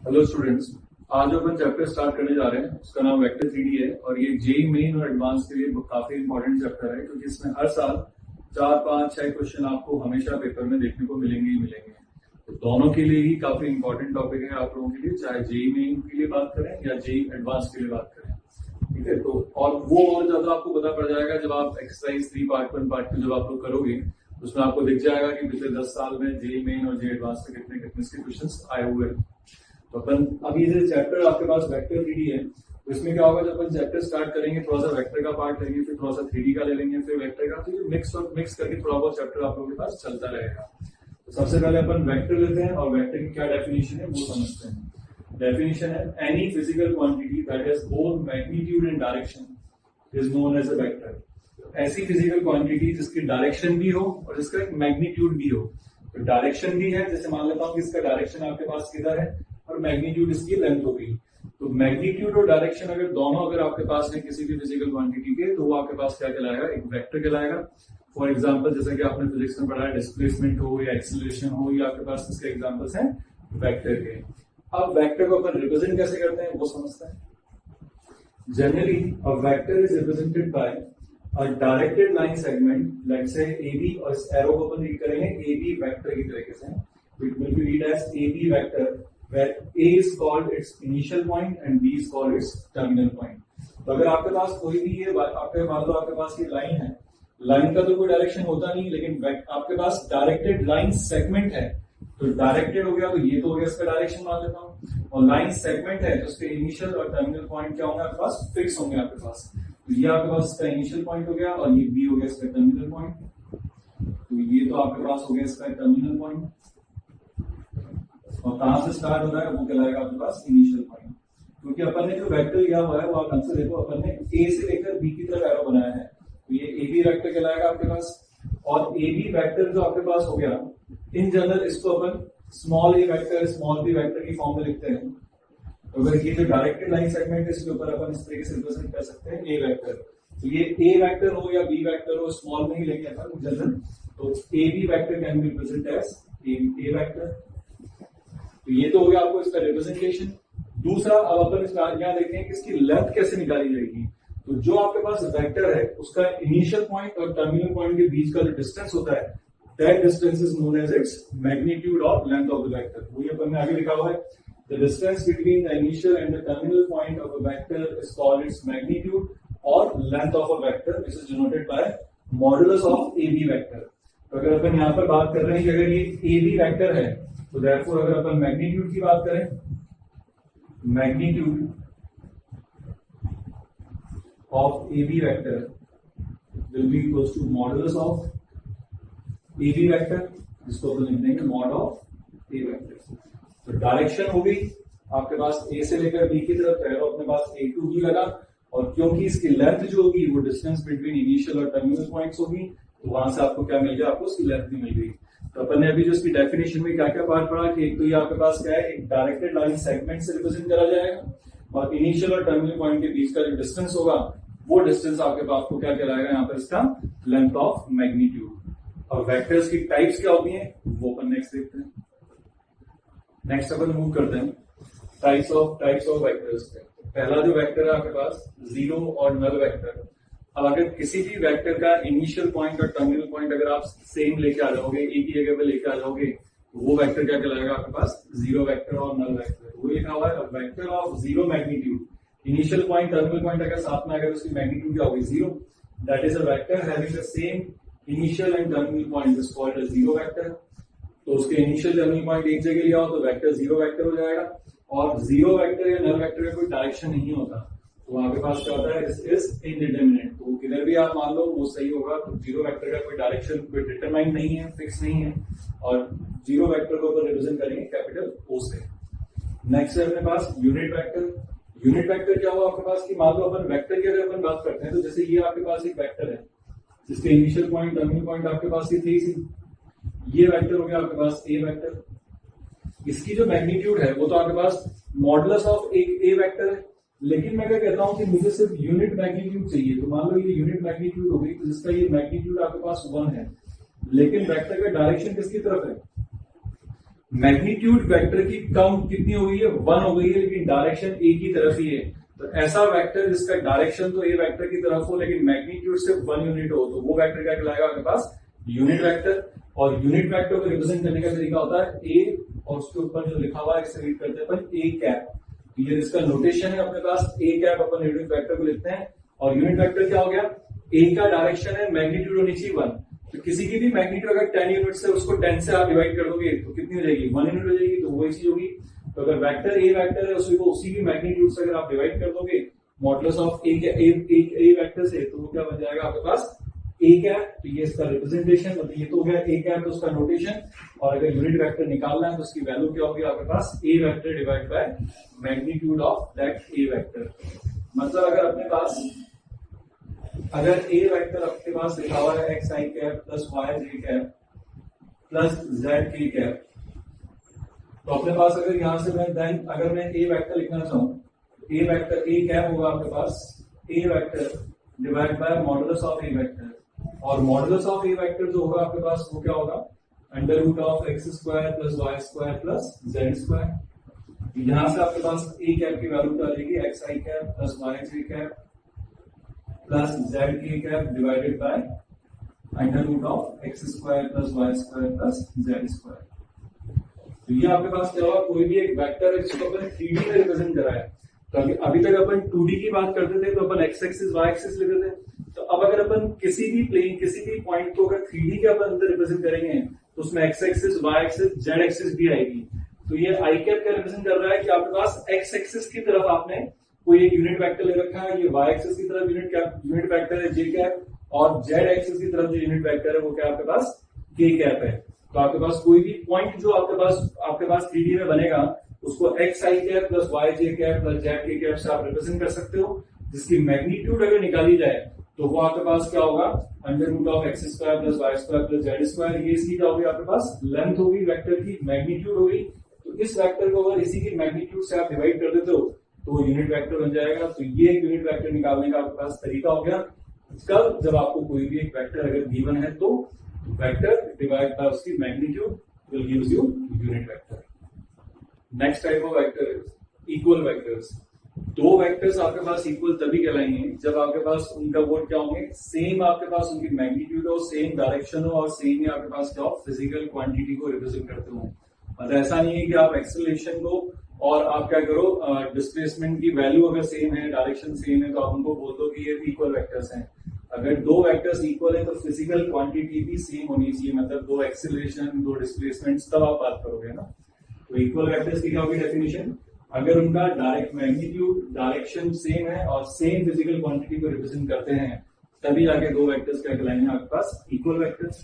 Hello students, आज अपन chapter start करने जा रहे हैं। उसका नाम वेक्टर 3D है और ये जेई मेन और एडवांस के लिए काफी इंपॉर्टेंट चैप्टर है, क्योंकि इसमें हर साल 4, 5, 6 क्वेश्चन आपको हमेशा पेपर में देखने को मिलेंगे ही मिलेंगे। तो दोनों के लिए ही काफी इंपॉर्टेंट टॉपिक है आप लोगों के लिए, चाहे जेई मेन के लिए बात करें या जेई एडवांस के लिए बात करें। ठीक है, तो और वो और ज्यादा आपको पता पड़ जाएगा जब आप एक्सरसाइज 3 पार्ट 1 पार्ट 2 जब आप लोग करोगे, उसमें आपको दिख जाएगा कि पिछले 10 साल में जेई मेन और जेई एडवांस में कितने कितने के क्वेश्चन आए हुए हैं। तो अपन अभी ये चैप्टर आपके पास वेक्टर 3D है, तो इसमें क्या होगा, जब अपन चैप्टर स्टार्ट करेंगे थोड़ा सा वेक्टर का पार्ट लेंगे, फिर थोड़ा सा 3D का ले लेंगे, फिर वेक्टर का, तो ये मिक्स करके थोड़ा बहुत चैप्टर आप लोगों के पास चलता रहेगा। तो सबसे पहले अपन वेक्टर लेते हैं और वेक्टर की क्या डेफिनेशन है वो समझते हैं। डेफिनेशन है, any physical quantity that has both magnitude and direction is known as a vector. ऐसी फिजिकल क्वांटिटी जिसकी डायरेक्शन भी हो और जिसका एक मैग्नीट्यूड भी हो। तो डायरेक्शन भी है, जैसे मान लेता हूं कि इसका डायरेक्शन आपके पास किधर है और मैग्नीट्यूड इसकी लेंथ होगी। तो मैग्नीट्यूड और डायरेक्शन अगर आपके पास है किसी भी फिजिकल क्वांटिटी के, तो वो आपके पास क्या कहलाएगा, एक वेक्टर कहलाएगा। फॉर एग्जांपल जैसा कि आपने फिजिक्स में पढ़ा है, डिस्प्लेसमेंट हो या एक्सीलरेशन हो, या आपके पास इसके एग्जांपल्स हैं वेक्टर के। अब वेक्टर को अपन रिप्रेजेंट कैसे करते हैं वो समझते हैं। Generally a vector is represented by a directed line segment, let's say AB, और इस एरो को अपन रीड करेंगे AB वेक्टर की तरीके से। It will be read as AB vector where A is called its initial point and B is called its terminal point। तो अगर आपके पास कोई भी ये मान लो आपके पास ये लाइन है, लाइन का तो कोई डायरेक्शन होता नहीं, लेकिन आपके पास डायरेक्टेड लाइन सेगमेंट है। तो डायरेक्टेड हो गया तो ये तो हो गया इसका डायरेक्शन मान लेता हूँ, और लाइन सेगमेंट है तो उसके इनिशियल और टर्मिनल पॉइंट क्या होंगे आपके पास, फिक्स होंगे आपके पास। तो ये आपके पास इसका इनिशियल पॉइंट हो गया और ये B हो गया इसका टर्मिनल पॉइंट। तो ये तो आपके पास हो गया इसका टर्मिनल पॉइंट, और कहां से स्टार्ट हो रहा है वो कहलाएगा आपके पास इनिशियल पॉइंट। क्योंकि अपन ने जो वेक्टर लिया हुआ है वो आप ढंग से देखो, अपन ने ए से लेकर बी की तरफ एरो बनाया है, तो ये ए बी वेक्टर कहलाएगा आपके पास। और ए बी वेक्टर जो आपके पास हो गया, इन जनरल इसको अपन स्मॉल ए वेक्टर स्मॉल बी वेक्टर की फॉर्म में लिखते हैं। तो अगर ये जो डायरेक्टेड लाइन सेगमेंट है इसके ऊपर अपन इस तरीके से रिप्रेजेंट कर सकते हैं ए वेक्टर। तो ये ए वेक्टर हो या बी वेक्टर हो, स्मॉल में ही लेंगे अपन जनरल, तो A B vector can be represent as A vector. तो ये तो हो गया आपको इसका रिप्रेजेंटेशन। दूसरा, अब अपन यहाँ देखें कि इसकी लेंथ कैसे निकाली जाएगी। तो जो आपके पास वेक्टर है उसका इनिशियल पॉइंट और टर्मिनल पॉइंट के बीच का जो डिस्टेंस होता है, that distance is known as its magnitude और लेंथ ऑफ द वेक्टर। वही अपन ने आगे लिखा हुआ है, the distance between the initial and the terminal point of a vector is called its magnitude और length of a vector, which is denoted by modulus of A B vector. तो अगर अपन यहाँ पर बात कर रहे हैं कि अगर ये ए बी वेक्टर है, तो therefore अगर अपन मैग्नीट्यूड की बात करें, magnitude of A B vector will be equals to modulus of A B vector, जिसको अपन लिख देंगे मॉड ऑफ ए वेक्टर। तो डायरेक्शन हो गई आपके पास ए से लेकर बी की तरफ, एरो अपने पास ए टू बी लगा, और क्योंकि इसकी लेंथ जो होगी वो डिस्टेंस बिटवीन इनिशियल और टर्मिनल पॉइंट्स होगी, तो वहां से आपको क्या मिल गया, आपको उसकी लेंथ भी मिल गई। तो अपन ने अभी जो इसकी डेफिनेशन में क्या क्या पार्ट पढ़ा कि एक तो ये आपके पास क्या है, एक डायरेक्टेड लाइन सेगमेंट से रिप्रेजेंट करा जाएगा, और इनिशियल और टर्मिनल पॉइंट के बीच का जो डिस्टेंस होगा वो डिस्टेंस आपके पास को क्या कहलाएगा यहाँ पर, इसका लेंथ ऑफ मैग्नीट्यूड। और वेक्टर्स की टाइप्स क्या होती हैं वो अपन नेक्स्ट देखते हैं। नेक्स्ट अपन मूव करते हैं टाइप्स ऑफ वेक्टर्स पे। पहला जो वेक्टर है आपके पास जीरो और नल वेक्टर। अब अगर किसी भी वेक्टर का इनिशियल पॉइंट और टर्मिनल पॉइंट अगर आप सेम लेके आ जाओगे, एक ही जगह पे लेके आ जाओगे, तो वो वेक्टर क्या कहलाएगा आपके पास, जीरो वेक्टर और नल वेक्टर। वो लिखा हुआ है vector of zero magnitude, initial point terminal point अगर साथ में अगर उसकी मैग्नीट्यूड क्या होगी, zero, that is a vector having the same initial and terminal point is called a zero vector. तो उसके इनिशियल टर्मिनल पॉइंट एक जगह लिया हो तो वेक्टर जीरो वेक्टर हो जाएगा। और जीरो वेक्टर या नल वेक्टर का कोई डायरेक्शन नहीं होता, तो आपके पास क्या होता है, दिस इज इनडिटरमिनेट। तो किधर भी आप मान लो वो सही होगा। तो जीरो वेक्टर का कोई डायरेक्शन कोई डिटरमाइन नहीं है, फिक्स नहीं है, और जीरो वेक्टर को अपन रिप्रेजेंट करेंगे कैपिटल ओ से। नेक्स्ट है अपने पास यूनिट वेक्टर। यूनिट वेक्टर क्या हुआ आपके पास कि मान लो अपन वेक्टर की अगर अपन बात करते हैं, तो जैसे ये आपके पास एक वेक्टर है जिसके इनिशियल पॉइंट टर्मिनल पॉइंट आपके पास ये थे ही, ये वेक्टर हो गया आपके पास ए वेक्टर। इसकी जो मैग्नीट्यूड है वो तो आपके पास मॉडुलस ऑफ एक ए वेक्टर है, लेकिन मैं क्या कहता हूं कि मुझे सिर्फ यूनिट मैग्नीट्यूड चाहिए। तो मान लो ये यूनिट मैग्नीट्यूड हो गई, तो जिसका ये मैग्नीट्यूड आपके पास 1 है, लेकिन वेक्टर का डायरेक्शन किसकी तरफ है, मैग्नीट्यूड वेक्टर की कम कितनी हो गई है, 1 हो गई है, लेकिन डायरेक्शन ए की तरफ ही है। तो ऐसा वेक्टर जिसका डायरेक्शन तो ए वेक्टर की तरफ हो लेकिन मैग्नीट्यूड से 1 यूनिट हो, तो वो वेक्टर क्या कहलाएगा आपके पास, यूनिट वेक्टर। और यूनिट वेक्टर को रिप्रेजेंट करने का तरीका होता है ए, और उसके ऊपर जो लिखा हुआ है इसे रीड करते हैं अपन ए कैप। ये इसका नोटेशन है अपने पास, A cap upon unit vector को लिखते हैं। और यूनिट वेक्टर क्या हो गया, ए का डायरेक्शन है, मैग्नीट्यूड होनी चाहिए 1। तो किसी की भी मैग्नीट्यूड अगर 10 यूनिट से उसको 10 से आप डिवाइड कर दोगे तो कितनी हो जाएगी, 1 यूनिट हो जाएगी। तो वही चीज होगी। तो अगर वेक्टर ए वेक्टर है उसी को उसी की मैग्नीट्यूड से अगर आप डिवाइड कर दोगे मॉडुलस ऑफ ए वेक्टर से, तो वो क्या बन जाएगा आपके पास, ए कैप। तो ये इसका रिप्रेजेंटेशन, मतलब ये तो हो गया ए कैप, तो उसका नोटेशन। और अगर यूनिट वेक्टर निकालना है तो उसकी वैल्यू क्या होगी आपके पास, A vector divide by magnitude of that A vector. मतलब अगर ए वेक्टर आपके पास लिखा हुआ है X I cap plus Y J cap plus Z K cap, तो अपने पास अगर यहां से अगर मैं ए वेक्टर लिखना चाहूं, ए वेक्टर ए कैप होगा आपके पास A vector divide by modulus of A vector. और मॉडुलस ऑफ ए वेक्टर जो होगा आपके पास वो क्या होगा, under root of X square plus Y square plus Z square. यहां से आपके पास ए कैप की वैल्यू क्या आ जाएगी, X I cap plus Y J cap plus Z K cap divided by under root of X square plus Y square plus Z square. तो ये आपके पास क्या होगा, कोई भी एक वेक्टर है जिसको अपन 3D में रिप्रेजेंट करा है। तो अभी तक अपन 2D की बात करते थे तो अपन एक्स एक्सिस वाई एक्सिस लेते थे। तो अब अगर अपन किसी भी प्लेन किसी भी पॉइंट को अगर 3D के अपन अंदर रिप्रेजेंट करेंगे तो उसमें X axis Y axis Z axis भी आएगी। तो ये आई कैप क्या रिप्रेजेंट कर रहा है कि आपके पास एक्स एक्सिस की तरफ आपने कोई एक यूनिट वेक्टर ले रखा है, ये वाई एक्सिस की तरफ यूनिट वेक्टर है जे कैप, और जेड एक्सिस की तरफ जो यूनिट वेक्टर है वो क्या आपके पास के कैप है। तो आपके पास कोई भी पॉइंट जो आपके पास 3D में बनेगा उसको x I cap plus Y J cap plus Z K cap से आप रिप्रेजेंट कर सकते हो, जिसकी मैग्नीट्यूड अगर निकाली जाए तो वो आपके पास क्या होगा, under root of X square plus Y square plus Z square. ये इसकी क्या होगी आपके पास, लेंथ होगी वेक्टर की, मैग्नीट्यूड होगी। तो इस वेक्टर को अगर इसी की मैग्नीट्यूड से आप डिवाइड कर देते हो तो वो यूनिट वेक्टर बन जाएगा। तो ये एक यूनिट वेक्टर निकालने का आपके पास तरीका हो गया। कब, जब आपको कोई भी एक वेक्टर अगर गिवन है तो वेक्टर डिवाइड बाय उसकी magnitude will gives you unit vector. Next type of vector is equal vectors. दो वेक्टर्स आपके पास इक्वल तभी कहलाएंगे जब आपके पास उनका वर्ड क्या होंगे, सेम आपके पास उनकी मैग्नीट्यूड हो, सेम डायरेक्शन हो और सेम ही आपके पास क्या हो, फिजिकल क्वांटिटी को रिप्रेजेंट करते हो। मतलब ऐसा नहीं है कि आप एक्सेलरेशन को और आप क्या करो, डिस्प्लेसमेंट की वैल्यू अगर सेम है, डायरेक्शन सेम है, तो आप उनको बोल दो कि ये इक्वल वेक्टर्स हैं। अगर दो वेक्टर्स इक्वल है तो फिजिकल क्वांटिटी भी सेम होनी चाहिए, मतलब दो एक्सेलरेशन दो डिस्प्लेसमेंट तब आप बात करोगे ना। तो इक्वल वेक्टर्स की क्या होगी डेफिनेशन, अगर उनका डायरेक्ट मैग्नीट्यूड डायरेक्शन सेम है और सेम फिजिकल क्वांटिटी को रिप्रेजेंट करते हैं तभी जाके दो वेक्टर्स क्या कहलाएंगे आपके पास, equal vectors.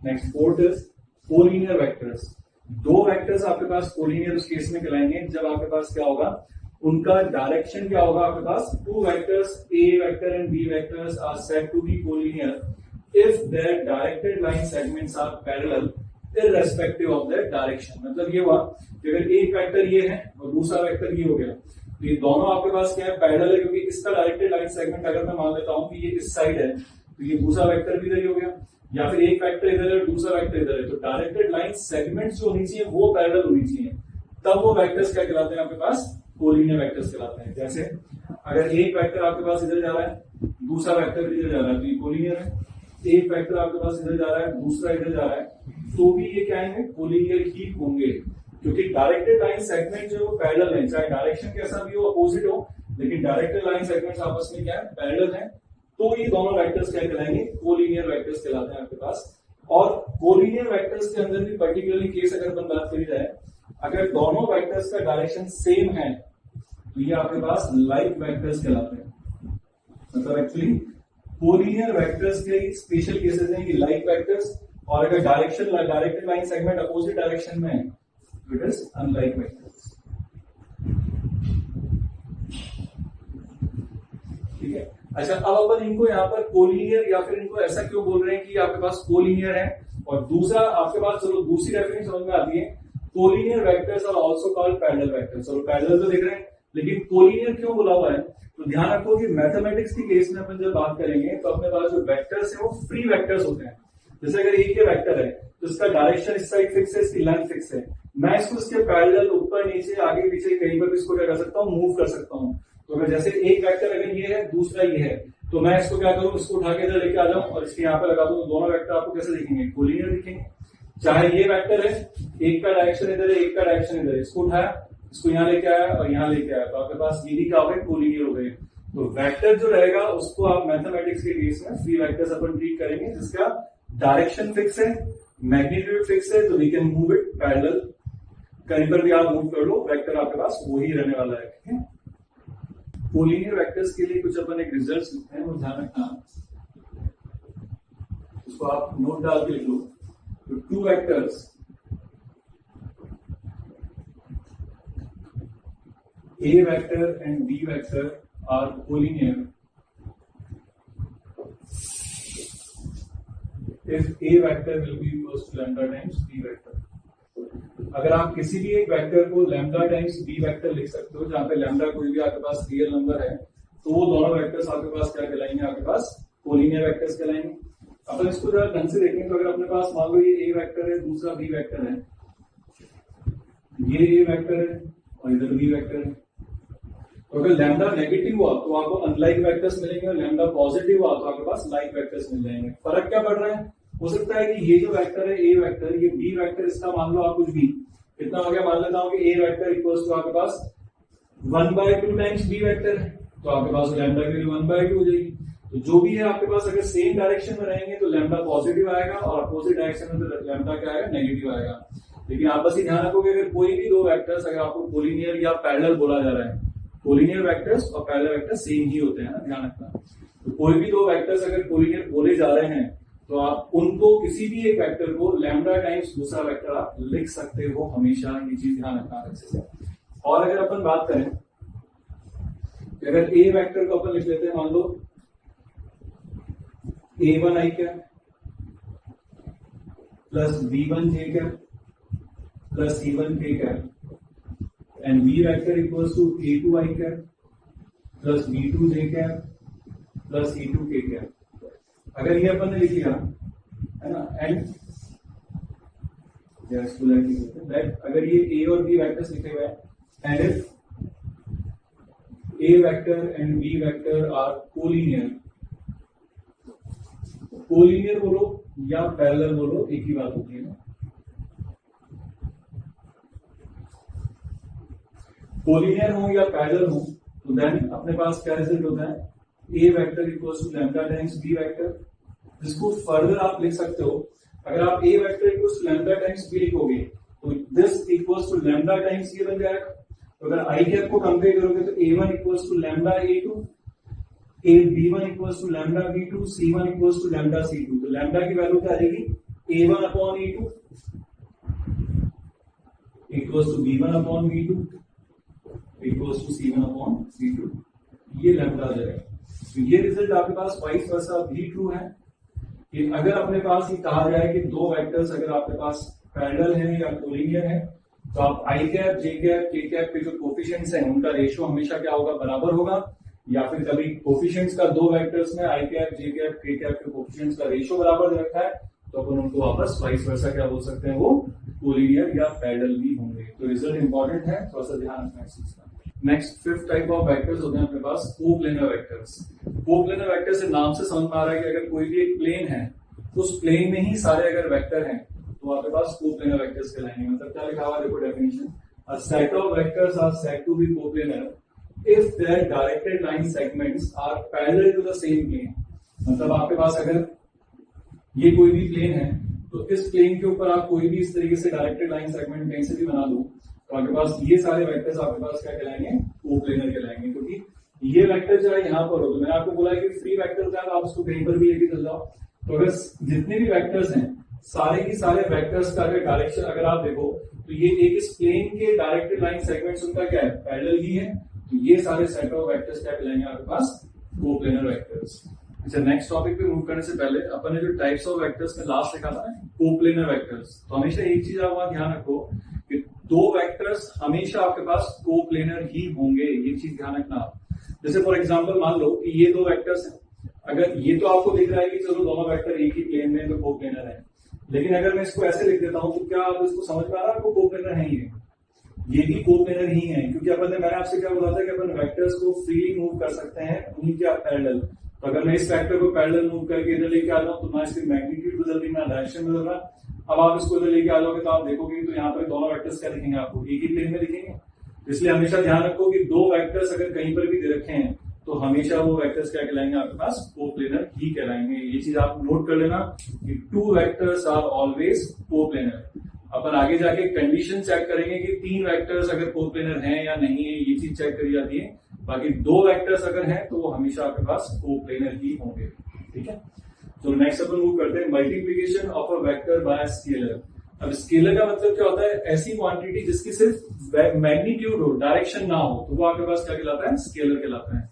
Next fourth is collinear vectors. दो वेक्टर्स आपके पास कोलिनियर उस केस में कहलाएंगे जब आपके पास क्या होगा, उनका डायरेक्शन क्या होगा आपके पास, two vectors A vector and B vectors are said to be collinear if their directed line segments are parallel irrespective of their direction. मतलब ये हुआ कि अगर एक वेक्टर ये है और दूसरा वेक्टर ये हो गया तो ये दोनों आपके पास क्या है, पैरेलल है, क्योंकि इसका डायरेक्टेड लाइन सेगमेंट अगर मैं मान लेता हूं कि ये इस साइड है तो ये दूसरा वेक्टर भी इधर ही हो गया, या फिर एक वेक्टर इधर है दूसरा वेक्टर इधर है, तो डायरेक्टेड लाइन सेगमेंट्स जो होनी चाहिए वो पैरेलल होनी चाहिए, तब वो वेक्टर्स क्या कहलाते हैं आपके पास, कोलिनियर वेक्टर्स कहलाते हैं। जैसे अगर एक वेक्टर आपके पास इधर जा रहा है दूसरा वेक्टर इधर जा रहा है तो ये कोलिनियर है, एक वेक्टर आपके पास इधर जा रहा है दूसरा इधर जा रहा है तो भी ये क्या है, कोलिनियर ही होंगे, क्योंकि डायरेक्टेड लाइन सेगमेंट जो पैरेलल है, चाहे डायरेक्शन कैसा भी हो, अपोजिट हो, लेकिन डायरेक्टेड लाइन सेगमेंट्स आपस में क्या है, पैरेलल है, तो ये दोनों वेक्टर्स क्या कहलाएंगे, कोलिनियर वेक्टर्स कहलाते हैं आपके पास। और कोलिनियर वेक्टर्स के अंदर भी पर्टिकुलरली केस अगर अपन बात करी जाए, अगर दोनों वेक्टर्स का डायरेक्शन सेम है तो ये आपके पास लाइक वेक्टर्स कहलाते हैं। मतलब एक्चुअली कोलिनियर वेक्टर्स के स्पेशल केसेस हैं कि लाइक वेक्टर्स, और अगर directed line segment opposite direction में है तो इट इज अनलाइक वेक्टर्स। ठीक है, अच्छा अब अपन इनको यहाँ पर कोलिनियर या फिर इनको ऐसा क्यों बोल रहे हैं कि आपके पास कोलिनियर है, और दूसरा आपके पास चलो दूसरी डेफिनेशन समझ में आती है, collinear vectors are also called parallel vectors. चलो पैरेलल तो देख रहे हैं, लेकिन कोलिनियर क्यों बोला हुआ है, तो ध्यान रखो कि मैथमेटिक्स की केस में अपन जब बात करेंगे तो अपने पास जो वेक्टर्स है वो फ्री वेक्टर्स होते हैं। जैसे अगर एक ही वेक्टर है तो इसका डायरेक्शन इस साइड फिक्स है, इसकी लेंथ फिक्स है, मैं इसको इसके पैरेलल ऊपर नीचे आगे पीछे कहीं पर भी इसको क्या कर सकता हूँ, मूव कर सकता हूँ। तो अगर जैसे एक वेक्टर अगर ये है, दूसरा ये है, तो मैं इसको क्या करूँ, इसको उठा के इधर लेके आ जाऊं और इसके यहाँ पे लगा दूं, तो दोनों वेक्टर आपको कैसे दिखेंगे, कोलिनियर दिखेंगे। चाहे ये वेक्टर है, एक का डायरेक्शन इधर है, एक का डायरेक्शन इधर है, इसको उठाया, इसको यहाँ लेके आया और यहाँ लेके आया, तो आपके पास ये भी क्या हो गए, कोलिनियर हो गए। तो वेक्टर जो रहेगा उसको आप मैथमेटिक्स के केस में फ्री वेक्टर्स अपन ट्रीट करेंगे, जिसका डायरेक्शन फिक्स है, मैग्नीट्यूड फिक्स है, तो we can move it parallel, कहीं पर भी आप मूव कर लो, वेक्टर आपके पास वही रहने वाला है। ठीक है, कोलिनियर वेक्टर्स के लिए कुछ अपन एक रिजल्ट लिखते हैं, वो ध्यान रखना, उसको आप नोट डाल के लिख लो। तो two vectors A vector and B vector are collinear if A vector will be equals to lambda times B vector। अगर आप किसी भी एक वेक्टर को लैम्डा टाइम्स बी वेक्टर लिख सकते हो, जहां पे लैम्डा कोई भी आपके पास रियल नंबर है, तो वो दोनों वेक्टर्स आपके पास क्या कहलाएंगे, आपके पास कोलिनियर वेक्टर्स कहलाएंगे। अपन इसको जरा ढंग से देखेंगे, तो अगर अपने पास मान लो ये ए वेक्टर है, दूसरा बी वेक्टर है, ये ए वेक्टर है और इधर बी वेक्टर है, तो अगर लैम्डा नेगेटिव हुआ तो आपको अनलाइक वेक्टर्स मिलेंगे और लैम्डा पॉजिटिव हुआ तो आपके पास लाइक वेक्टर्स मिल जाएंगे। फर्क क्या पड़ रहा है, हो सकता है कि ये जो वेक्टर है ए वेक्टर, ये बी वेक्टर, इसका मान लो आप कुछ भी कितना हो गया, मान लेता हूं कि ए वेक्टर इक्वल्स टू आपके पास 1/2 टाइम्स बी वेक्टर है, तो आपके पास लैम्डा की वैल्यू 1/2 हो जाएगी। तो जो भी है आपके पास अगर सेम डायरेक्शन में रहेंगे तो लैम्डा पॉजिटिव आएगा और अपोजिट डायरेक्शन में तो लैम्डा क्या आएगा, नेगेटिव आएगा। लेकिन आप बस ये ध्यान रखोगे, अगर कोई भी दो वेक्टर्स अगर आपको कोलिनियर या पैरेलल बोला जा रहा है, कोलिनियर वेक्टर्स और पैरेलल वेक्टर्स सेम ही होते हैं ना, ध्यान रखना। तो कोई भी दो वेक्टर्स अगर कोलिनियर बोले जा रहे हैं तो आप उनको किसी भी एक वेक्टर को लैम्डा टाइम्स दूसरा वेक्टर आप लिख सकते हो हमेशा, ये चीज ध्यान रखना अच्छे से। और अगर अपन बात करें कि अगर ए वेक्टर को अपन लिख लेते हैं, मान लो A1 i cap plus B1 j cap plus C1 k cap and B vector equals to A2 i cap plus B2 j cap plus C2 k cap. अगर ये अपन ने लिख लिया है ना, एंड अगर ये ए और बी वेक्टर्स लिखे हुए हैं, and if A vector and B vector are collinear, collinear बोलो या पैरेलल बोलो एक ही बात होती है ना। कोलिनियर हो या पैरेलल हो तो देन अपने पास क्या रिजल्ट होता है, A vector equals to lambda times B vector, जिसको फर्दर आप लिख सकते हो, अगर आप A vector equals to lambda times B लिखोगे तो this equals to lambda times ये बन जाएगा। तो अगर आई कैप को कंपेयर करोगे तो A1 equals to lambda A2, B1 equals to lambda B2, C1 equals to lambda C2। तो लैम्डा की वैल्यू क्या आ जाएगी, A1 upon A2 equals to B1 upon B2 equals to C1 upon C2, ये lambda आ जाएगा। तो ये result आपके पास वाइस वर्सा भी ट्रू है कि अगर अपने पास ये कहा जाए कि दो वेक्टर्स अगर आपके पास पैरेलल है या कोलिनियर है, तो आप आई कैप जे कैप के कैप के जो कोफिशिएंट्स हैं उनका रेशियो हमेशा क्या होगा, बराबर होगा। या फिर कभी कोफिशिएंट्स का दो वेक्टर्स में आई कैप जे कैप के कैप के कोफिशिएंट्स का रेशियो बराबर रखा है, तो अपन उनको वापस वाइस वर्सा क्या बोल सकते हैं, वो कोलिनियर या पैरेलल भी होंगे। तो रिजल्ट इंपॉर्टेंट है, थोड़ा सा ध्यान रखना इस चीज का। Next fifth type of vectors होते हैं अपने पास कोप्लेनर वेक्टर्स। कोप्लेनर वेक्टर से नाम से समझ में आ रहा है कि अगर कोई भी एक प्लेन है तो उस प्लेन में ही सारे अगर वेक्टर हैं तो आपके पास कोप्लेनर वेक्टर्स कहलाएंगे। मतलब क्या लिखा हुआ, देखो definition, a set of vectors are said to be coplanar if their directed line segments are parallel to the same plane. मतलब आपके पास अगर ये कोई भी प्लेन है तो इस प्लेन के ऊपर आप कोई भी इस तरीके से डायरेक्टेड लाइन सेगमेंट कहीं से भी बना दो तो आपके पास ये सारे वेक्टर्स आपके पास क्या कहलाएंगे, कोप्लेनर कहलाएंगे। क्योंकि ये वेक्टर चाहे यहाँ पर हो, तो मैंने आपको बोला कि फ्री वेक्टर का आप उसको कहीं पर भी लेके चल जाओ, तो अगर जितने भी वेक्टर्स हैं सारे की सारे वेक्टर्स का अगर डायरेक्शन अगर आप देखो तो ये एक इस प्लेन के डायरेक्टेड लाइन सेगमेंट्स उनका क्या है, पैरेलल ही है। तो ये सारे सेट ऑफ वेक्टर्स क्या कहलाएंगे आपके पास, कोप्लेनर वेक्टर्स। अच्छा, नेक्स्ट टॉपिक पे मूव करने से पहले अपन ने जो टाइप्स ऑफ वेक्टर्स में लास्ट लिखा था कोप्लेनर वेक्टर्स, तो हमेशा एक चीज आप वहां ध्यान रखो कि दो वेक्टर्स हमेशा आपके पास कोप्लेनर ही होंगे, ये चीज ध्यान रखना। जैसे फॉर एग्जांपल मान लो कि ये दो वेक्टर्स हैं, अगर ये तो आपको दिख रहा है कि चलो दोनों वेक्टर एक ही प्लेन में तो कोप्लेनर है, लेकिन अगर मैं इसको ऐसे लिख देता हूं तो क्या आप इसको समझ पा रहा है आपको कोप्लेनर है ये भी कोप्लेनर ही है, क्योंकि अपन ने मैंने आपसे क्या बोला था कि अपन वेक्टर्स को फ्रीली मूव कर सकते हैं उन्हीं के पैरेलल। तो अगर मैं इस वेक्टर को पैरेलल मूव करके इधर लेके आ जाऊं तो ना इसकी मैग्नीट्यूड बदल रही ना डायरेक्शन बदल रहा। अब आप इसको इधर लेके आ जाओगे तो आप देखोगे तो यहाँ पर दोनों वेक्टर्स क्या दिखेंगे आपको, एक ही प्लेन में दिखेंगे। इसलिए हमेशा ध्यान रखो कि दो वेक्टर्स अगर कहीं पर भी दे रखे हैं तो हमेशा वो वेक्टर्स क्या कहलाएंगे आपके पास, कोप्लेनर ही कहलाएंगे। ये चीज आप नोट कर लेना कि two vectors are always coplanar. अपन आगे जाके कंडीशन चेक करेंगे कि तीन वेक्टर्स अगर कोप्लेनर हैं या नहीं है, ये चीज चेक करी जाती है। बाकी दो वेक्टर्स अगर हैं तो वो हमेशा आपके पास कोप्लेनर ही होंगे। ठीक है, तो नेक्स्ट अपन मूव करते हैं multiplication of a vector by scalar. अब स्केलर का मतलब क्या होता है, ऐसी क्वांटिटी जिसकी सिर्फ मैग्नीट्यूड हो, डायरेक्शन ना हो, तो वो आपके पास क्या कहलाता है, स्केलर कहलाता है।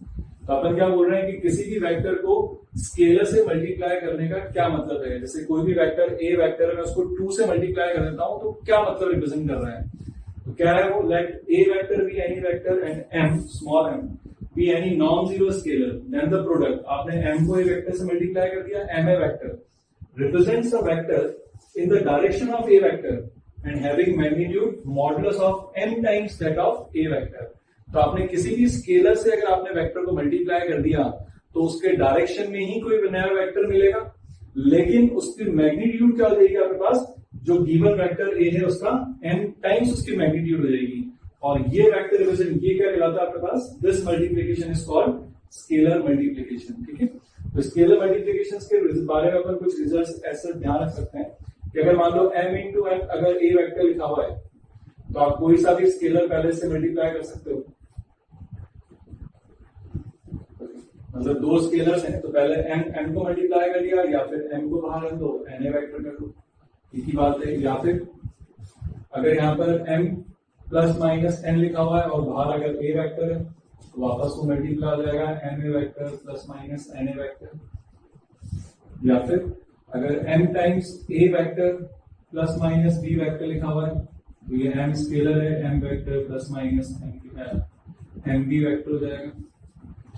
तो अपन क्या बोल रहे हैं कि किसी भी वेक्टर को स्केलर से मल्टीप्लाई करने का क्या मतलब है। जैसे कोई भी वेक्टर ए वेक्टर है, मैं उसको 2 से मल्टीप्लाई कर देता हूं तो क्या मतलब रिप्रेजेंट कर रहा है, तो क्या है वो, let A vector be any vector and m small m be any non zero scalar then the product. आपने एम को ए वेक्टर से मल्टीप्लाई कर दिया, m A vector represents a vector in the direction of a vector and having magnitude modulus of m times that of a vector। तो आपने किसी भी scalar से अगर आपने वेक्टर को मल्टीप्लाई कर दिया तो उसके डायरेक्शन में ही कोई नया वेक्टर मिलेगा, लेकिन उसकी मैग्नीट्यूड क्या हो जाएगी आपके पास, जो गिवन वेक्टर ए है उसका m टाइम्स उसकी मैग्नीट्यूड हो जाएगी। और ये वेक्टर रिप्रेजेंट, ये क्या कहलाता है आपके पास, this multiplication is called scalar multiplication. ठीक है, तो स्केलर मल्टीप्लीकेशन के बारे में अपन कुछ रिजल्ट ऐसे ध्यान रख सकते हैं कि अगर मान लो m इंटू m अगर a वेक्टर लिखा हुआ है तो आप कोई सा भी स्केलर पहले से मल्टीप्लाई कर सकते हो। मतलब दो स्केलर्स हैं तो पहले m को मल्टीप्लाई कर दिया, या फिर m को बाहर रख दो, na वेक्टर कर दो, एक ही बात है। या फिर अगर यहाँ पर m प्लस माइनस n लिखा हुआ है और बाहर अगर a वेक्टर है तो वापस वो मल्टीप्लाई हो जाएगा ma vector plus minus na vector. या फिर अगर m times a vector plus minus b vector लिखा हुआ है तो ये m स्केलर है, m vector plus minus mb vector हो जाएगा।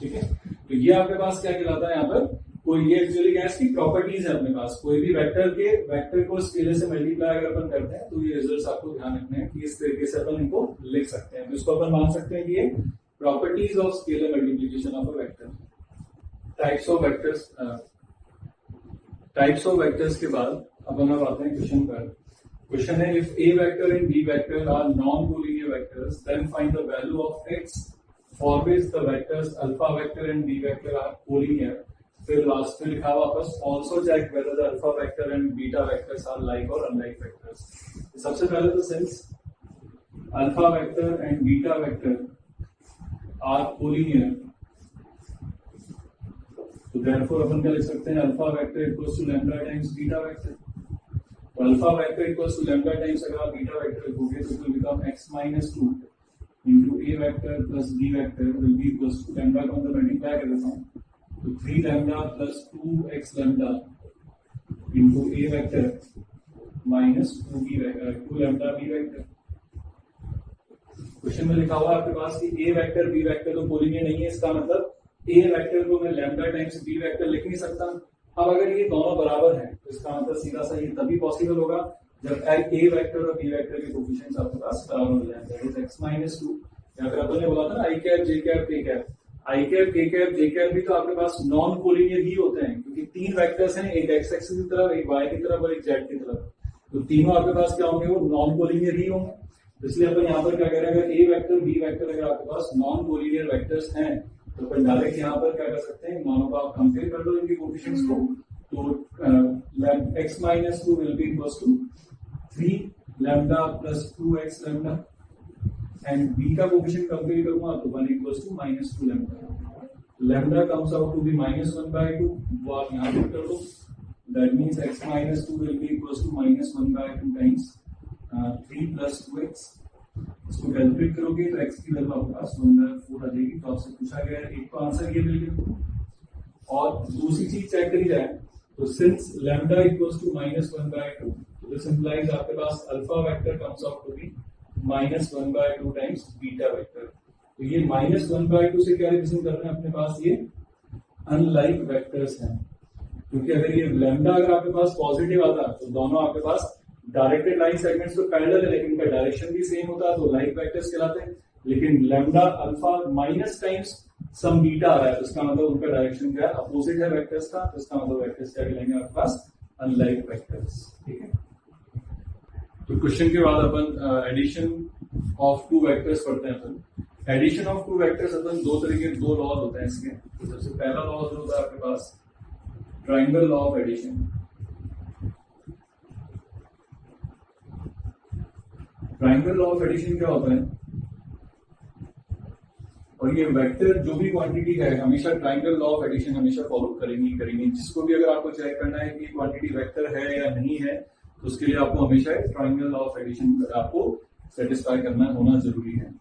ठीक है, तो ये आपके पास क्या कहलाता है, यहाँ पर कोई ये एक्चुअली क्या है, इसकी प्रॉपर्टीज है अपने पास। कोई भी वेक्टर को स्केलर से मल्टीप्लाई अगर अपन करते हैं तो ये रिजल्ट्स आपको ध्यान रखने हैं कि इस तरीके से अपन इनको लिख सकते हैं। तो इसको अपन मान सकते हैं कि ये properties of scalar multiplication of a vector. Types of vectors, types of vectors के बाद अपन अब आते हैं क्वेश्चन पर। क्वेश्चन है, if A vector and B vector are non collinear vectors then find the value of X for which the vectors alpha vector and B vector are collinear. फिर last में लिखा हुआ बस also check whether the alpha vector and beta vectors are like और unlike vectors. सबसे पहले तो since alpha vector and beta vector are collinear, तो therefore अपन क्या लिख सकते हैं, alpha vector equals to lambda times beta vector. तो alpha vector equals to lambda times अगर आप बीटा वेक्टर लिखोगे तो it will become x minus 2 into A vector plus B vector will be equals to lambda को अंदर multiply कर देता हूँ तो 3 lambda plus 2x lambda into A vector minus 2 lambda B vector. Question में लिखा हुआ आपके पास कि ए वेक्टर बी वेक्टर तो कोलिनियर नहीं है, इसका मतलब ए वेक्टर को मैं लैम्डा टाइम्स बी वेक्टर लिख नहीं सकता। अब अगर ये दोनों बराबर हैं तो इसका मतलब सीधा सा ये तभी पॉसिबल होगा जब ए वेक्टर और बी वेक्टर के कोएफिशिएंट्स आपके पास बराबर हो जाए, दैट इज x माइनस 2। या फिर अपन ने बोला था ना आई कैप जे कैप के कैप, आई कैप के कैप जे कैप भी तो आपके पास नॉन कोलिनियर ही होते हैं, क्योंकि तीन वेक्टर्स हैं, एक x एक्सिस की तरफ, एक y की तरफ और एक z की तरफ। तो तीनों आपके पास क्या होंगे, वो नॉन कोलिनियर ही होंगे। इसलिए अपन यहाँ पर क्या कह रहे हैं, अगर ए वेक्टर बी वेक्टर अगर आपके पास नॉन कोलिनियर वेक्टर्स हैं तो अपन डायरेक्ट यहाँ पर क्या कर सकते हैं, दोनों का कंपेयर कर दो इनके कोएफिशिएंट्स को। तो x minus 2 will be equals to 3 lambda plus 2x lambda and b का कोएफिशिएंट कंपेयर करूंगा तो 1 equals to minus 2 lambda. Lambda comes out to be minus 1/2, वो आप यहाँ पे कर दो। That means x minus 2 will be equals to minus 1/2 times 3 plus 2x। इसको कैलकुलेट करोगे तो x की वैल्यू आपके पास 1/4 आ जाएगी। तो आपसे पूछा गया है, एक तो आंसर ये मिल गया और दूसरी चीज चेक करी जाए तो since lambda equals to minus 1/2 तो दिस इंप्लाइज आपके पास alpha vector comes out to be minus 1/2 times beta vector. तो ये माइनस 1/2 से क्या रिप्रेजेंट कर रहे हैं अपने पास, ये अनलाइक वेक्टर्स हैं, क्योंकि अगर ये लैम्डा अगर आपके पास पॉजिटिव आता तो दोनों आपके पास डायरेक्टेड लाइन सेगमेंट्स तो पैरेलल है लेकिन इनका डायरेक्शन भी सेम होता है तो लाइक वेक्टर्स कहलाते हैं। लेकिन लैम्डा अल्फा माइनस टाइम्स सम बीटा आ रहा है तो इसका मतलब उनका डायरेक्शन क्या है, अपोजिट है वेक्टर्स का, तो इसका मतलब वेक्टर्स क्या कहलाएंगे आपके पास, अनलाइक वेक्टर्स। ठीक है, तो क्वेश्चन के बाद अपन एडिशन ऑफ टू वेक्टर्स पढ़ते हैं। अपन एडिशन ऑफ टू वेक्टर्स अपन दो तरीके, दो लॉज होते हैं इसके। तो सबसे पहला लॉ होता है आपके पास triangle law of addition. Triangle law of addition क्या होता है, और ये वेक्टर जो भी क्वांटिटी है हमेशा ट्राइंगल लॉ ऑफ एडिशन हमेशा फॉलो करेंगे। जिसको भी अगर आपको चेक करना है कि क्वांटिटी वेक्टर है या नहीं है तो उसके लिए आपको हमेशा ट्राइंगल लॉ ऑफ एडिशन आपको सेटिस्फाई करना होना जरूरी है।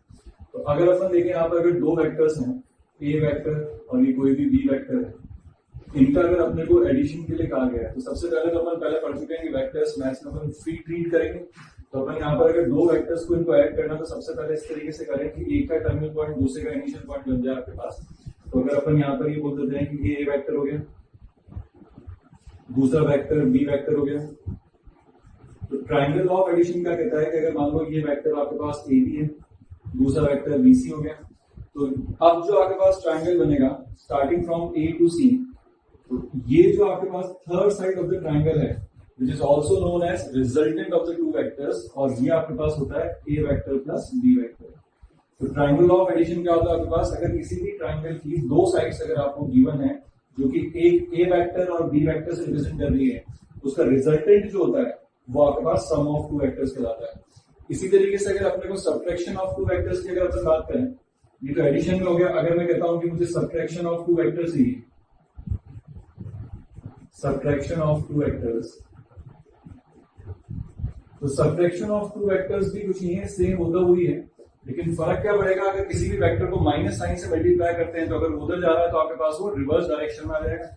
तो अगर अपन देखें यहाँ पर अगर दो वेक्टर्स हैं, ए वेक्टर और ये कोई भी बी वेक्टर है, इनका अगर अपने को एडिशन के लिए कहा गया है तो सबसे पहले तो अपन पहले पढ़ चुके हैं कि वेक्टर्स मैथ्स में अपन फ्री ट्रीट करेंगे। तो अपन यहाँ पर अगर दो वेक्टर्स को इनको ऐड करना तो सबसे पहले इस तरीके से करें कि एक का टर्मिनल पॉइंट दूसरे का इनिशियल पॉइंट बन जाए आपके पास। तो अगर अपन यहाँ पर ये बोल देते हैं कि ये ए वेक्टर हो गया, दूसरा वेक्टर बी वेक्टर हो गया, तो ट्राइंगल लॉ ऑफ एडिशन क्या कहता है कि अगर मान लो ये वेक्टर आपके पास ए बी है, दूसरा वेक्टर बी सी हो गया, तो अब जो आपके पास ट्राइंगल बनेगा starting from A to C, तो ये जो आपके पास third side of the triangle है which is also known as resultant of the two vectors, और ये आपके पास होता है a vector plus b vector. तो ट्राइंगल लॉ ऑफ एडिशन क्या होता है आपके पास, अगर किसी भी ट्राइंगल की दो साइड्स अगर आपको गिवन है जो कि एक a वेक्टर और b वेक्टर से रिप्रेजेंट कर रही है, उसका रिजल्टेंट जो होता है वो आपके पास सम ऑफ टू वेक्टर्स कहलाता है। इसी तरीके से अगर अपने को सब्ट्रैक्शन ऑफ टू वेक्टर्स की अगर अपन बात करें, ये तो एडिशन में हो गया। अगर मैं कहता हूं कि मुझे subtraction of two vectors he, subtraction of two vectors, तो सब्ट्रैक्शन ऑफ टू वेक्टर्स भी कुछ नहीं है, सेम होता हुई है, लेकिन फर्क क्या पड़ेगा, अगर किसी भी वेक्टर को माइनस साइन से मल्टीप्लाई करते हैं तो अगर उधर जा रहा है तो आपके पास वो रिवर्स डायरेक्शन में आ जाएगा।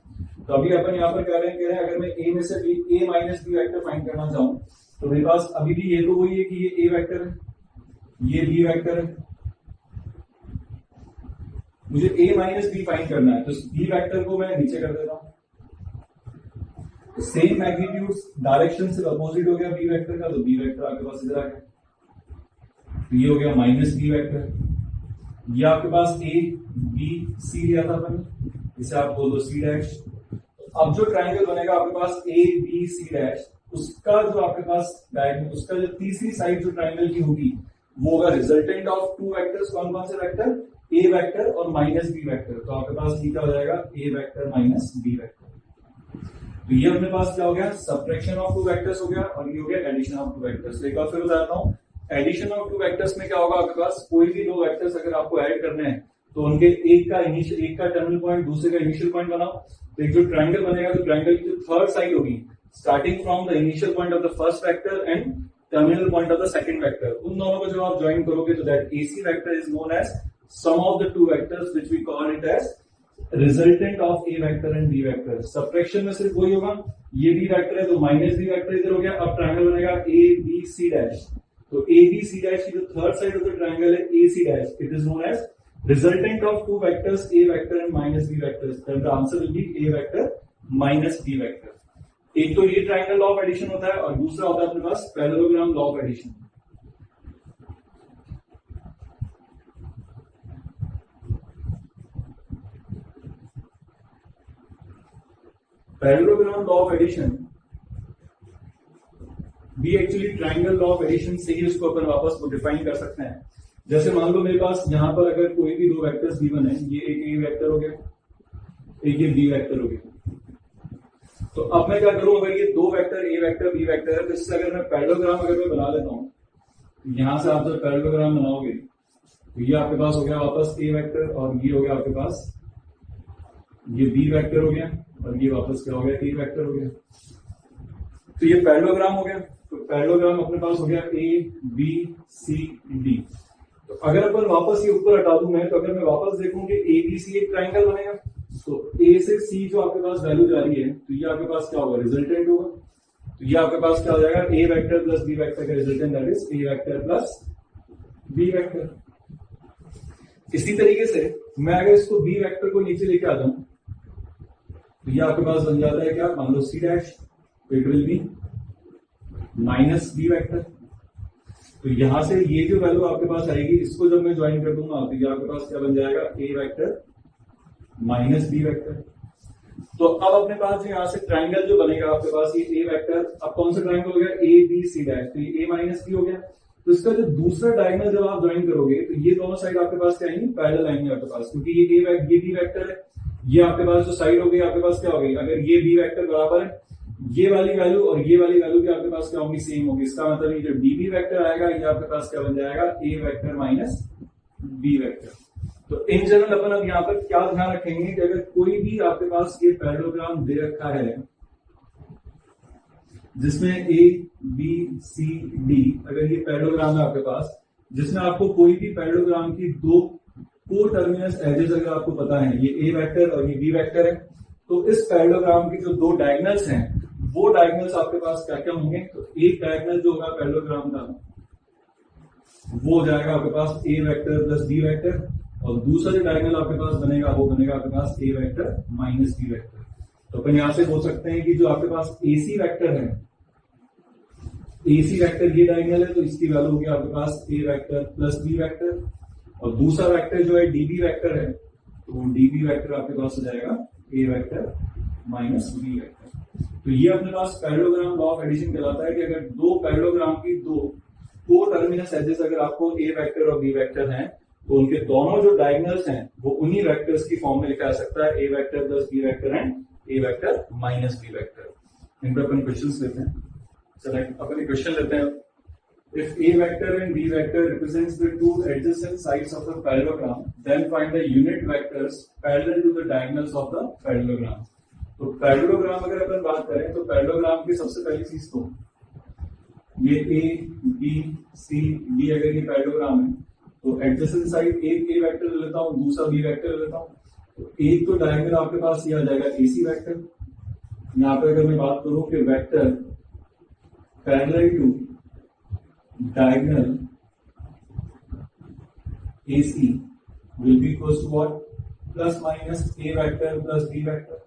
तो अभी अपन यहाँ पर कह रहे हैं अगर मैं ए में से ए माइनस बी वेक्टर फाइंड करना चाहूं तो मेरे पास अभी भी ये तो वही है कि ये ए वेक्टर है, ये बी वेक्टर है, मुझे ए माइनस बी फाइंड करना है, तो बी वेक्टर को मैं नीचे कर देता हूं। सेम मैग्नीट्यूड डायरेक्शन से अपोजिट हो गया बी वेक्टर का, तो बी वेक्टर आपके पास इधर आ गया, तो ये हो गया माइनस बी वेक्टर। ये आपके पास ए बी सी लिया था अपन, इसे आप बोल दो सी डैश। अब जो ट्राइंगल बनेगा आपके पास ए बी सी डैश, उसका जो आपके पास डायगोनल, उसका जो तीसरी साइड जो ट्राइंगल की होगी वो होगा रिजल्टेंट ऑफ टू वेक्टर्स। कौन कौन से वेक्टर, ए वेक्टर और माइनस बी वेक्टर। तो आपके पास क्या हो जाएगा, A vector minus B vector. तो ये अपने पास क्या हो गया, सब्ट्रैक्शन ऑफ टू वेक्टर्स हो गया, और ये हो गया एडिशन ऑफ टू वेक्टर्स। एक बार फिर बताता हूँ, एडिशन ऑफ टू वेक्टर्स में क्या होगा, आपके पास कोई भी दो वेक्टर्स अगर आपको ऐड करने हैं तो उनके एक का टर्मिनल पॉइंट दूसरे का इनिशियल पॉइंट बनाओ। तो एक जो ट्राइंगल बनेगा तो ट्राइंगल की जो थर्ड साइड होगी starting from the initial point of the first vector and terminal point of the second vector, उन दोनों को जब आप ज्वाइन करोगे तो that AC vector is known as sum of the two vectors which we call it as resultant of A vector and B vector. Subtraction में सिर्फ वही होगा, ये बी वेक्टर है तो माइनस बी वेक्टर इधर हो गया। अब ट्राइंगल बनेगा ए बी सी डैश, तो ए बी सी डैश की जो third side of the triangle है A C dash, it is known as resultant of two vectors A vector and minus B vectors. Then the answer will be A vector minus B vector. एक तो ये triangle law of addition होता है और दूसरा होता है अपने पास parallelogram law of addition. Parallelogram law of addition भी actually triangle law of addition से ही उसको अपन वापस को डिफाइन कर सकते हैं। जैसे मान लो मेरे पास यहाँ पर अगर कोई भी दो वेक्टर्स गिवन है, ये एक ए वेक्टर हो गया, एक ये बी वेक्टर हो गया, तो अब मैं क्या करूं, अगर ये दो vector A vector B vector है तो इससे अगर मैं पैरेललोग्राम अगर मैं बना लेता हूं, यहां से आप जब पैरेललोग्राम बनाओगे तो ये आपके पास हो गया वापस ए वेक्टर, और ये हो गया आपके पास ये बी वेक्टर हो गया, और ये वापस क्या हो गया, ए वेक्टर हो गया। तो ये पैरेललोग्राम हो गया। तो पैरेललोग्राम अपने पास हो गया ए बी सी डी। तो अगर अपन वापस ये ऊपर हटा दूं मैं, तो अगर मैं वापस देखूं कि ए बी सी एक ट्राइंगल बनेगा, तो ए से सी जो आपके पास वैल्यू जा रही है तो ये आपके पास क्या होगा, रिजल्टेंट होगा। तो ये आपके पास क्या हो जाएगा, A vector plus B vector का resultant, that is A vector plus B vector. इसी तरीके से मैं अगर इसको बी वेक्टर को नीचे लेके आता हूं तो ये आपके पास बन जाता है क्या, मान लो सी डैश, तो it will be minus B vector. तो यहां से ये जो वैल्यू आपके पास आएगी इसको जब मैं ज्वाइन कर दूंगा तो ये आपके पास क्या बन जाएगा, A vector minus B vector. तो अब अपने पास यहाँ से ट्राइंगल जो बनेगा आपके पास ये ए वेक्टर, अब कौन सा ट्राइंगल हो गया, ए बी सी डैश, तो ये ए माइनस बी हो गया। तो इसका जो दूसरा डायगोनल जब आप ज्वाइन करोगे तो ये दोनों साइड आपके पास क्या आएंगे, पैरेलल आएंगे आपके पास, क्योंकि ये बी वेक्टर है, ये आपके पास जो साइड हो गई आपके पास क्या हो गई, अगर ये बी वेक्टर बराबर है ये वाली वैल्यू और ये वाली वैल्यू भी आपके पास क्या होगी, सेम होगी। इसका मतलब ये जो डीबी वेक्टर आएगा ये आपके पास क्या बन जाएगा, A vector minus B vector. तो इन जनरल अपन अब यहाँ पर क्या ध्यान रखेंगे कि अगर कोई भी आपके पास ये पैरेललोग्राम दे रखा है जिसमें ए बी सी डी, अगर ये पैरेललोग्राम है आपके पास जिसमें आपको कोई भी पैरेललोग्राम की दो को टर्मिनस एजेस अगर आपको पता है, ये ए वेक्टर और ये बी वेक्टर है, तो इस पैरेललोग्राम की जो दो डायगोनल्स हैं वो डायगोनल्स आपके पास क्या क्या होंगे, तो एक डायगोनल जो होगा पैरेललोग्राम का वो हो जाएगा आपके पास A vector plus B vector, और दूसरा जो डायगोनल आपके पास बनेगा वो बनेगा आपके पास A vector minus B vector. तो अपन यहां से बोल सकते हैं कि जो आपके पास एसी वेक्टर है, एसी वेक्टर ये डायगोनल है तो इसकी वैल्यू होगी आपके पास A vector plus B vector, और दूसरा वेक्टर जो है डीबी वेक्टर है तो वो डीबी वेक्टर आपके पास हो जाएगा A vector minus B vector. तो ये अपने पास पैरेललोग्राम लॉ ऑफ एडिशन कहलाता है कि अगर दो पैरेललोग्राम की दो को टर्मिनस एजेस अगर आपको ए वेक्टर और बी वेक्टर हैं तो उनके दोनों जो डायगोनल्स हैं वो उन्हीं वेक्टर्स की फॉर्म में लिखा जा सकता है, A vector plus B vector and A vector minus B vector. इन पर अपन क्वेश्चंस लेते हैं। चलिए अपन क्वेश्चन लेते हैं। If a vector and b vector represents the two adjacent sides of a parallelogram, then find the unit vectors parallel to the diagonals of the parallelogram. तो parallelogram अगर अपन बात करें तो पैरेललोग्राम की सबसे पहली चीज तो ये ए बी सी डी अगर ये पैरेललोग्राम है तो एडजेसेंट साइड एक ए वेक्टर ले लेता हूँ, दूसरा बी वेक्टर ले लेता हूँ। तो एक तो डायगोनल आपके पास ये आ जाएगा एसी वेक्टर। यहाँ पे अगर मैं बात करूं कि vector parallel to diagonal AC will be equals to what, plus minus A vector plus B vector।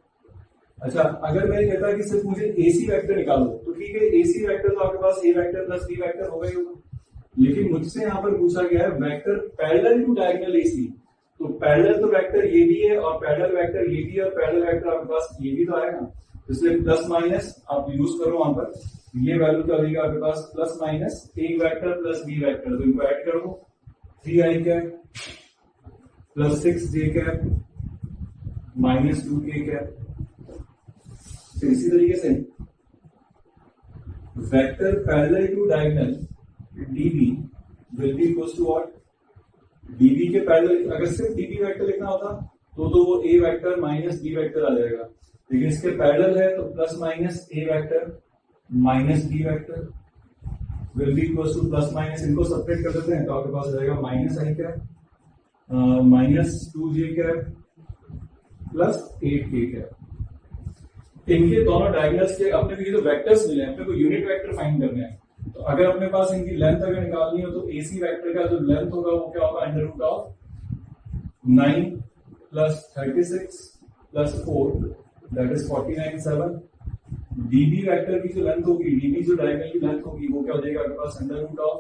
अच्छा, अगर मैं कहता कि सिर्फ मुझे AC वेक्टर निकालो तो ठीक है, AC वेक्टर तो आपके पास A vector plus B vector होगा ही होगा, लेकिन मुझसे यहाँ पर पूछा गया है vector parallel to diagonal AC। तो पैरेलल तो वेक्टर ये भी है और पैरेलल वेक्टर ये भी है और पैरेलल वेक्टर आपके पास ये भी तो आएगा, इसलिए प्लस माइनस आप यूज करो वहां पर। ये वैल्यू क्या होगी आपके पास, plus minus A vector plus B vector, तो इनको ऐड करो 3i cap plus 6j cap minus 2k cap. तो इसी तरीके से vector parallel to diagonal db will be equals to what, db के पैरेलल अगर सिर्फ db वेक्टर लिखना होता तो वो a vector minus b vector आ जाएगा, लेकिन इसके पैरेलल है तो plus minus A vector minus B vector will be equals to plus minus, इनको सेपरेट कर देते हैं तो आपके पास रहेगा minus I cap minus 2j cap plus 8k cap. इनके दोनों डायगोनल्स के अपने को ये जो वेक्टर्स मिले हैं अपने को यूनिट वेक्टर फाइंड करने हैं। तो अगर अपने पास इनकी लेंथ अगर निकालनी हो तो एसी वेक्टर का जो लेंथ होगा वो क्या होगा, under root of 9 plus 36 plus 4 that is 49/7। DB vector की जो लेंथ होगी, डीबी जो डायगोनल की लेंथ होगी वो क्या हो जाएगा आपके पास, under root of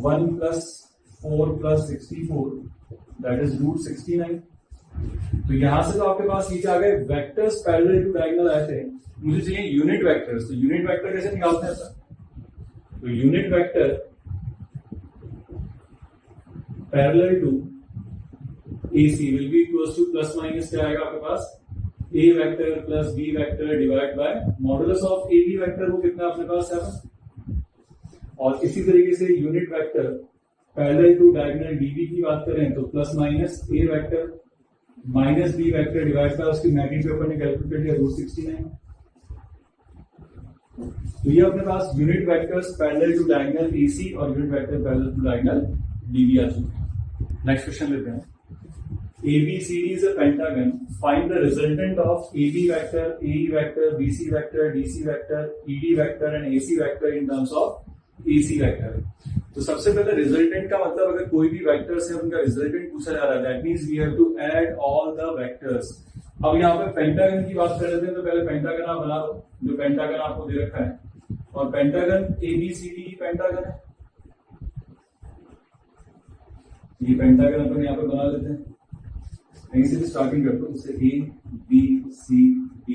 1 plus 4 plus 64 that is root 69। तो यहां से तो आपके पास ये क्या आ गए, वेक्टर्स पैरेलल टू डायगोनल आए थे, मुझे चाहिए यूनिट वेक्टर्स। तो यूनिट वेक्टर कैसे निकालते हैं सर, तो unit vector parallel to AC will be equals to plus minus क्या आएगा आपके पास, A vector plus B vector divide by modulus of AB vector, वो कितना अपने पास 7। और इसी तरीके से unit vector parallel to diagonal DB की बात करें तो plus minus A vector minus B vector divide by उसकी मैग्नीट्यूड अपन ने कैलकुलेट कर लिया रूट 69। तो ये अपने पास unit vectors parallel to diagonal AC और unit vector parallel to diagonal DB आ चुके हैं। नेक्स्ट क्वेश्चन लेते हैं। ABCD is a pentagon. Find the resultant of AB vector, AE vector, BC vector, DC vector, ED vector and AC vector in terms of AC vector. तो सबसे पहले resultant का मतलब अगर कोई भी वेक्टर से उनका रिजल्टेंट पूछा जा रहा है, that means we have to add all the vectors. अब यहाँ पे पेंटागन की बात कर रहे थे, तो पहले पेंटागन आप बना लो, जो पेंटागन आपको दे रखा है, और पेंटागन ABCD पेंटागन है। ये पेंटागन अपन यहाँ पे बना लेते हैं, कहीं से भी स्टार्टिंग कर दो, जैसे ABCD।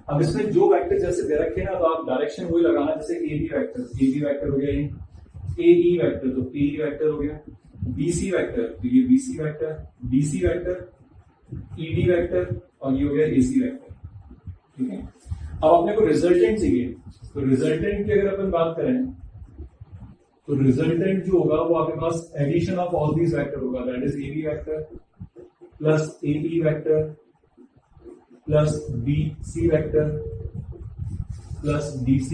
अब इसमें जो वेक्टर जैसे दे रखे हैं ना, तो आप डायरेक्शन वही लगाना, जैसे AB वेक्टर हो गया, ये AE वेक्टर तो PE वेक्टर हो गया, BC वेक्टर तो ये BC vector, DC vector, ED vector, और ये हो गया AC वेक्टर। ठीक है, अब अपने को रिजल्टेंट चाहिए, तो रिजल्टेंट की अगर अपन बात करें, तो रिजल्टेंट जो होगा वो आपके पास addition of all these vector होगा, that is AB vector plus AE vector plus BC vector plus DC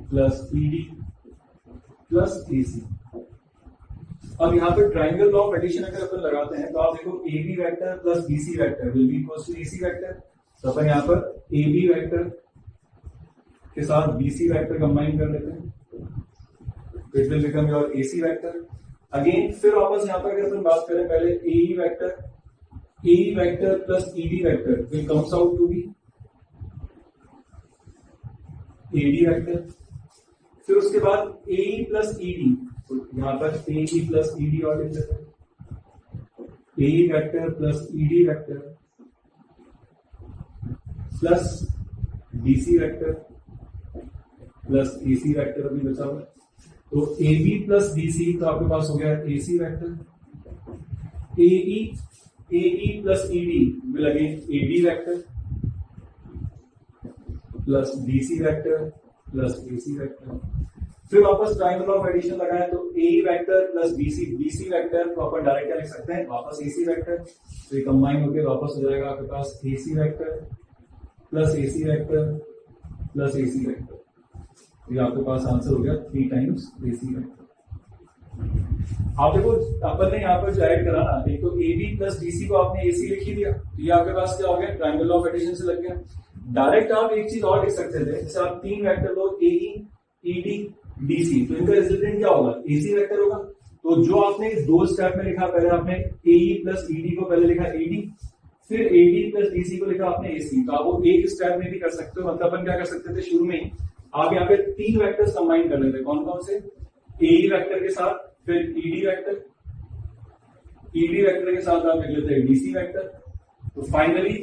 plus ED plus AC। अब यहाँ पे ट्राइंगल लॉ ऑफ एडिशन अगर अपन लगाते हैं, तो आप देखो AB vector plus BC vector will be equal to AC vector, तो अपन यहाँ पर AB वेक्टर के साथ BC वेक्टर कंबाइन कर लेते हैं, it will become your AC vector. Again फिर वापस यहाँ पर अगर अपन बात करें, पहले AE vector plus ED vector will comes out to be AD vector. फिर उसके बाद AE प्लस ED, तो यहाँ पर AE प्लस ED और लिख लेते हैं, AE vector plus ED vector plus BC vector plus AC vector अभी बचा हुआ है, तो AB प्लस BC तो आपके पास हो गया AC vector, AE plus ED will again AD vector plus BC vector plus AC vector. फिर वापस ट्राइंगल ऑफ एडिशन लगाएं, तो AE vector plus BC vector को अपन डायरेक्ट क्या लिख सकते हैं, वापस AC वेक्टर, तो ये कंबाइन होकर वापस हो जाएगा आपके पास AC vector plus AC vector plus AC vector. ये आपके पास आंसर हो गया 3 टाइम्स AC वेक्टर। आप देखो अपन ने यहाँ पर जो ऐड करा ना, एक तो AB प्लस DC को आपने AC लिख ही दिया, तो ये आपके पास क्या हो गया, ट्राइंगल ऑफ एडिशन से लग गया। डायरेक्ट आप एक चीज और लिख सकते थे, जैसे आप 3 वेक्टर लो AE ED DC, तो इनका रिजल्टेंट क्या होगा, AC वेक्टर होगा। तो जो आपने 2 स्टेप में लिखा, पहले आपने AE प्लस ED को पहले लिखा AD, फिर AD प्लस DC को लिखा आपने AC, तो आप वो एक स्टेप में भी कर सकते हो। मतलब अपन क्या कर सकते थे, शुरू में आप यहाँ पे 3 वेक्टर्स कंबाइन कर लेते, कौन कौन से, AE वेक्टर के साथ, फिर ED वेक्टर के साथ आप लिख लेते हैं DC वेक्टर। तो फाइनली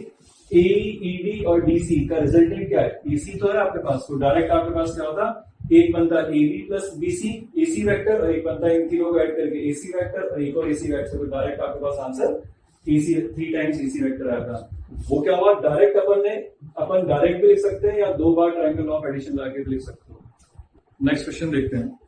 AE ED और DC का रिजल्टेंट क्या है, AC तो है आपके पास, तो डायरेक्ट आपके पास क्या होता, एक बनता AB plus BC AC vector, और एक बनता इन तीनों को ऐड करके AC वेक्टर, और एक और AC वेक्टर, तो डायरेक्ट आपके पास answer AC 3 times AC vector आया था। वो क्या हुआ, डायरेक्ट अपन डायरेक्ट भी लिख सकते हैं, या 2 बार ट्रायंगल ऑफ एडिशन लगा के लिख सकते हो। नेक्स्ट क्वेश्चन देखते हैं।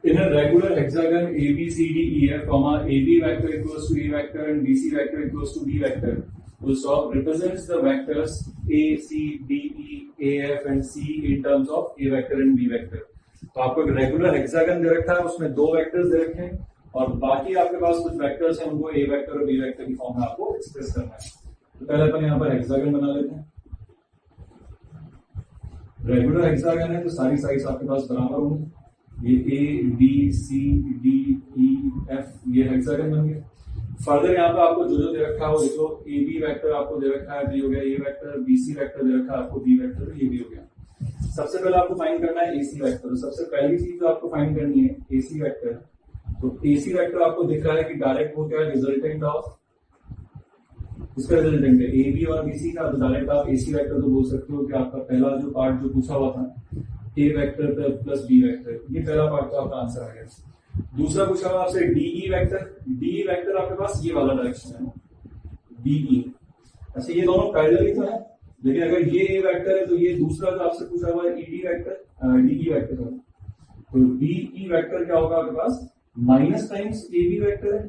In a regular hexagon ABCDEF, AB vector equals to A vector and BC vector equals to B vector, full stop, represents the vectors A, C, D, E, A, F and C in terms of A vector and B vector। तो आपको एक regular hexagon दे रखा है, उसमें 2 vectors दे रखे हैं, और बाकी आपके पास कुछ वेक्टर्स हैं, उनको A वेक्टर और B वेक्टर की फॉर्म में आपको एक्सप्रेस करना है। तो पहले अपन यहाँ पर हेक्सागन बना लेते हैं। रेगुलर हेक्सागन है तो सारी साइड्स आपके पास बराबर होंगी, ये A B C D E F ये हेक्सागन बन गया। फर्दर यहाँ पे आपको जो दे रखा है वो देखो, ए बी वेक्टर आपको दे रखा है, बी हो गया, ए वेक्टर, बीसी वेक्टर दे रखा है आपको, बी वेक्टर, ये भी हो गया। सबसे पहले आपको फाइंड करना है एसी वेक्टर। सबसे पहली चीज जो आपको फाइंड करनी है एसी वेक्टर। तो एसी वेक्टर आपको दिख रहा है कि डायरेक्ट वो क्या है, रिजल्टेंट ऑफ, इसका रिजल्टेंट है ए बी और बीसी का, तो डायरेक्ट आप एसी वेक्टर तो बोल सकते हो कि आपका पहला जो पार्ट जो पूछा हुआ था ए वेक्टर प्लस बी वेक्टर, ये पहला पार्ट का आपका आंसर आ गया। दूसरा पूछा हुआ आपसे डीई वेक्टर, डीई वेक्टर आपके पास ये वाला डायरेक्शन है डीई। अच्छा ये दोनों पैरेलल ही तो है, लेकिन अगर ये ए वेक्टर है तो ये दूसरा जो आपसे पूछा हुआ है ईडी वेक्टर, डीई वेक्टर है, तो डीई वेक्टर क्या होगा आपके पास, minus times A B vector है,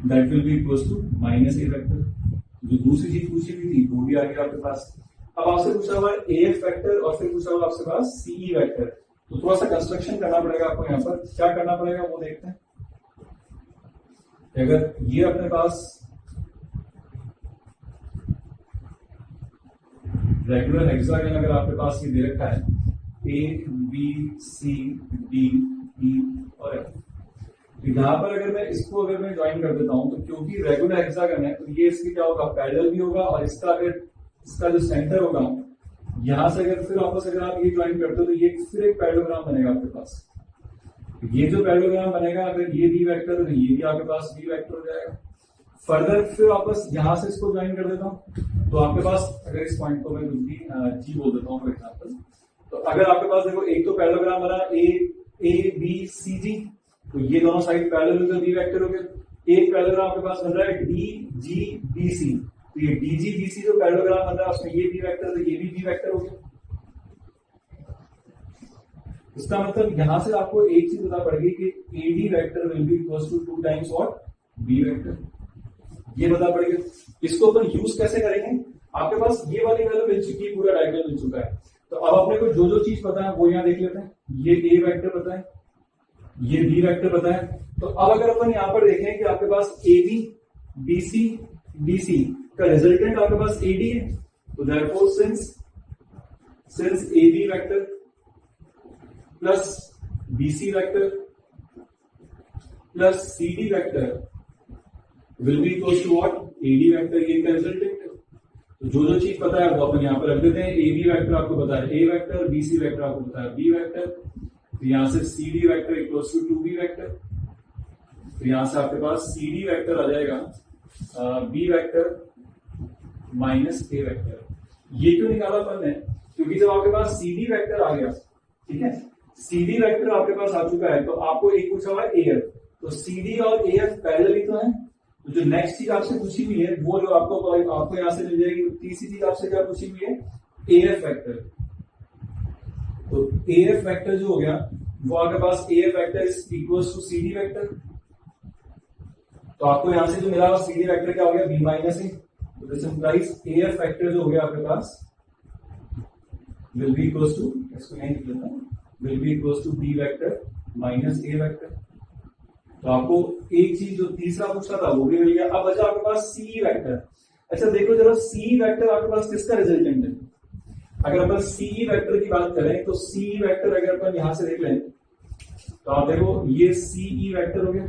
that will be equals to minus A vector. जो दूसरी चीज पूछी हुई थी वो भी आ गया आपके पास। अब आपसे पूछा हुआ है एएफ वेक्टर और फिर पूछा हुआ आपसे पास सीई वेक्टर, तो थोड़ा सा कंस्ट्रक्शन करना पड़ेगा आपको। यहाँ पर क्या करना पड़ेगा वो देखते हैं। अगर ये अपने पास रेगुलर हेक्सागन अगर आपके पास ये दे रखा है A B C D E और एफ, यहाँ पर अगर मैं ज्वाइन कर देता हूं तो क्योंकि रेगुलर हेक्सागन है तो ये इसकी क्या होगा, पैरेलल भी होगा, और इसका जो सेंटर होगा यहां से फिर वापस अगर आप ये ज्वाइन करते हो तो ये फिर एक पैरेललोग्राम बनेगा आपके पास। ये जो पैरेललोग्राम बनेगा, अगर ये बी वेक्टर है तो ये भी आपके पास बी वेक्टर हो जाएगा। फर्दर फिर वापस यहां से इसको ज्वाइन कर देता हूं तो आपके पास, अगर इस पॉइंट को मैं जी बोल देता हूं फॉर एग्जाम्पल, तो अगर आपके पास देखो एक तो पैरेललोग्राम बना ए बी सी जी, तो ये दोनों साइड पैरेलल हो गए, बी वेक्टर हो गए। एक पैरेललोग्राम आपके पास बन रहा है डी जी बी सी, तो ये डी जी बी सी जो पैरेललोग्राम बन रहा है उसमें ये बी वेक्टर, तो ये भी बी वेक्टर हो गया। इसका मतलब यहां से आपको एक चीज पता पड़ेगी कि A D vector will be equal to 2 times what, B vector, ये पता पड़ेगा। इसको अपन यूज कैसे करेंगे, आपके पास ये वाली वैल्यू मिल चुकी है, पूरा डायग्राम मिल चुका है, तो अब अपने को जो जो चीज पता है वो यहां देख लेते हैं। ये ए वेक्टर पता है, ये बी वेक्टर पता है, तो अब अगर अपन यहां पर देखें कि आपके पास A B B C D C का रिजल्टेंट आपके पास ए डी है, तो therefore since A B vector plus B C vector plus C D vector will be equal to what, A D vector, ये का रिजल्टेंट है। तो जो जो चीज पता है वो अपन यहां पर रख देते हैं। ए बी वेक्टर आपको पता है A vector, B C vector आपको पता है बी वेक्टर, तो यहां से C D vector equal to 2b vector, तो यहां से आपके पास सी डी वेक्टर आ जाएगा B vector minus A vector. ये क्यों निकाला अपन ने, क्योंकि जब आपके पास सी डी वेक्टर आ गया, ठीक है, सी डी वेक्टर आपके पास आ चुका है, तो आपको एक पूछा हुआ है ए एफ, तो सी डी और ए एफ पैरेलल ही तो है, तो जो नेक्स्ट चीज आपसे पूछी हुई है वो जो आपको यहां से मिल जाएगी, तीसरी चीज आपसे क्या पूछी हुई है, ए एफ वेक्टर। तो ए एफ वेक्टर जो हो गया वो आपके पास A F vector is equals to C D vector, तो आपको यहां से जो मिला सी डी वेक्टर क्या हो गया, बी माइनस ए, तो this implies A F vector जो हो गया आपके पास विल बी इक्वल्स टू, इसको यहीं लिख लेता हूं, will be equals to B vector minus A vector. तो आपको एक चीज जो तीसरा पूछा था वो भी मिल गया। अब बचा आपके पास सी वेक्टर। अच्छा देखो जरा, सी वेक्टर आपके पास किसका रिजल्टेंट है, अगर अपन सी वेक्टर की बात करें तो सी वेक्टर अगर अपन यहां से देख लें तो आप देखो ये सी वेक्टर हो गया,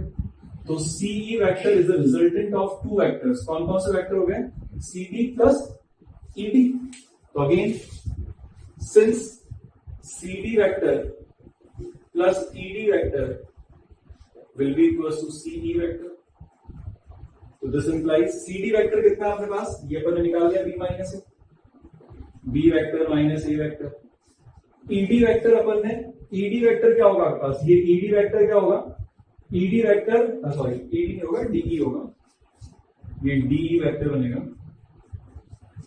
तो C vector is the resultant of 2 vectors. कौन कौन से वेक्टर हो गए, C D plus E D. तो again since C D vector plus E D vector will be equals to CE vector, तो दिस इंप्लाइज CD वेक्टर कितना है आपके पास, ये अपन ने निकाल लिया B minus A, B vector minus A vector. ED vector अपन ने, ED वेक्टर क्या होगा आपके पास, ये ED वेक्टर क्या होगा, ED वेक्टर सॉरी ED नहीं होगा, DE होगा, ये DE वेक्टर बनेगा,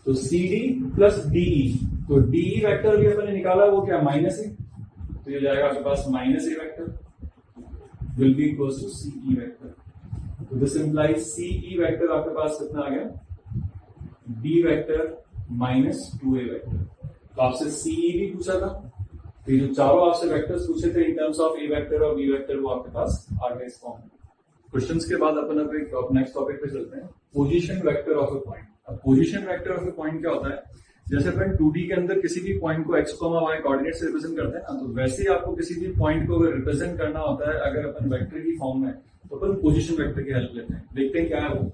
तो CD प्लस DE, तो DE वेक्टर भी अपन ने निकाला वो क्या माइनस ए, तो ये जाएगा आपके पास minus A vector will be equals to CE vector. तो this implies CE vector आपके पास कितना आ गया, B vector minus 2A vector। तो आपसे CE भी पूछा था, तो ये जो चारों आपसे वेक्टर्स पूछे थे in terms of A vector और B vector वो आपके पास आ गए इस फॉर्म में। क्वेश्चंस के बाद अपन अब नेक्स्ट टॉपिक पे चलते हैं, position vector of a point. अब position vector of a point क्या होता है, जैसे अपन 2D के अंदर किसी भी पॉइंट को x, y कोऑर्डिनेट से रिप्रेजेंट करते हैं ना, तो वैसे ही आपको किसी भी पॉइंट को अगर रिप्रेजेंट करना होता है अगर अपन वेक्टर की फॉर्म में, तो अपन पोजीशन वेक्टर की हेल्प लेते हैं। देखते हैं क्या है वो।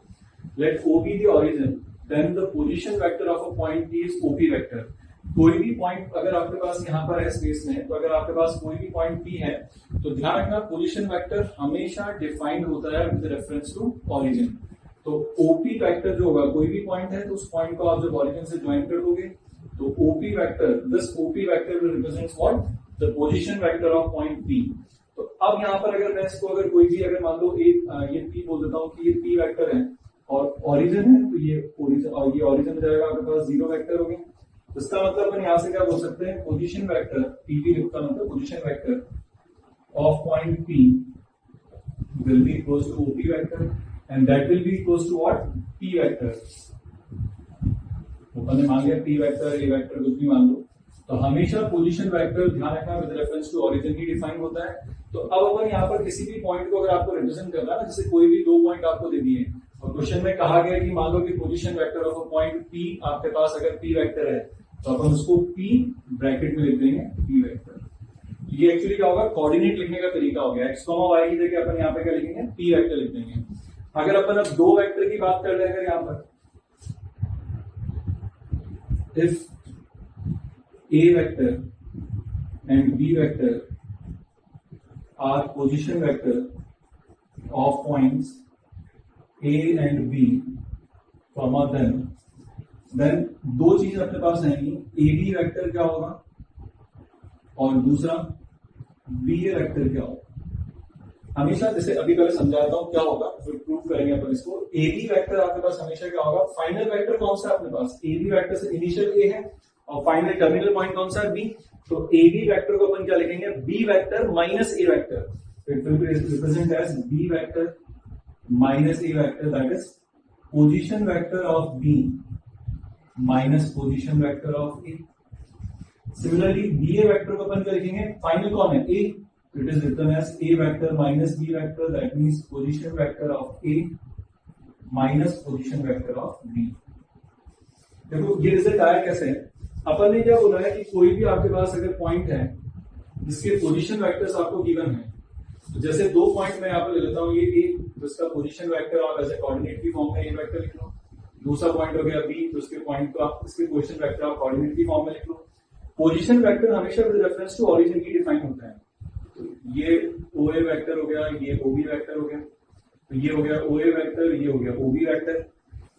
लेट O be the origin, then the position vector of a point P is OP vector। कोई भी पॉइंट अगर आपके पास यहाँ पर है स्पेस में, तो अगर आपके पास कोई भी पॉइंट P है तो ध्यान रखना पोजीशन वेक्टर हमेशा डिफाइंड होता है विद रेफरेंस टू ऑरिजिन। तो OP वेक्टर जो होगा, कोई भी पॉइंट है तो उस पॉइंट को आप जब ऑरिजिन से ज्वाइन कर दोगे तो OP vector, this OP vector will represents what, the position vector of point P। तो अब यहाँ पर अगर मैं इसको अगर कोई भी अगर मान लो ये P बोल देता हूँ कि ये P वेक्टर है और ऑरिजिन है, तो ये ओरिजिन और ये ऑरिजिन जाएगा आपके पास 0 वेक्टर हो गया। तो इसका मतलब अपन यहाँ से क्या बोल सकते हैं, पोजीशन वेक्टर PP का मतलब position vector of point P will be equals to OP vector and that will be equals to what, P vector। अपन ने मान लिया P वेक्टर, A वेक्टर कुछ भी मान लो, तो हमेशा पोजीशन वेक्टर ध्यान रखना विद रेफरेंस टू ऑरिजिन ही डिफाइन होता है। तो अब अपन यहाँ पर किसी भी पॉइंट को अगर आपको रिप्रेजेंट करना है ना, जैसे कोई भी 2 पॉइंट आपको दे दिए और क्वेश्चन में कहा गया कि मान लो कि position vector of a point P आपके पास अगर P वेक्टर है तो अपन उसको P ब्रैकेट में लिख देंगे P वेक्टर। ये एक्चुअली क्या होगा, कोऑर्डिनेट लिखने का तरीका हो गया। एक्स कॉमा वाई की जगह अपन यहाँ पे क्या लिखेंगे, पी वेक्टर लिख देंगे। अगर अपन अब दो वेक्टर की बात कर रहे हैं, अगर यहाँ पर if A vector and B vector are position vector of points A and B, then दो चीज अपने पास आएंगी, ए बी वेक्टर क्या होगा और दूसरा बी ए वेक्टर क्या होगा। हमेशा जैसे अभी पहले समझाता हूं क्या होगा, फिर प्रूव करेंगे अपन इसको। ए बी वेक्टर आपके पास हमेशा क्या होगा, फाइनल वेक्टर कौन सा है अपने पास, ए बी वेक्टर से इनिशियल ए है और फाइनल टर्मिनल पॉइंट कौन सा है, बी। तो ए बी वेक्टर को अपन क्या लिखेंगे, B vector minus A vector, it will be represent as B vector minus A vector, that is position vector of B minus position vector of A. Similarly B A vector को अपन क्या लिखेंगे, final कौन है, A, it is written as A vector minus B vector, that means position vector of A minus position vector of B. देखो ये result आया कैसे, अपन ने क्या बोला है कि कोई भी आपके पास अगर पॉइंट है जिसके पोजीशन वेक्टर्स आपको गिवन है, तो जैसे दो पॉइंट मैं यहाँ पर ले लेता हूँ, ये ए जिसका पोजीशन वेक्टर और एज ए कोऑर्डिनेट की फॉर्म में ए वेक्टर लिख लो, दूसरा पॉइंट हो गया बी, तो उसके पॉइंट को आप इसके पोजीशन वेक्टर और कोऑर्डिनेट की फॉर्म में लिख लो। पोजीशन वेक्टर हमेशा विद रेफरेंस टू ओरिजिन की डिफाइन होता है। तो ये ओ ए वेक्टर हो गया, ये ओ बी वेक्टर हो गया, तो ये हो गया ओ ए वेक्टर, ये हो गया ओ बी वेक्टर।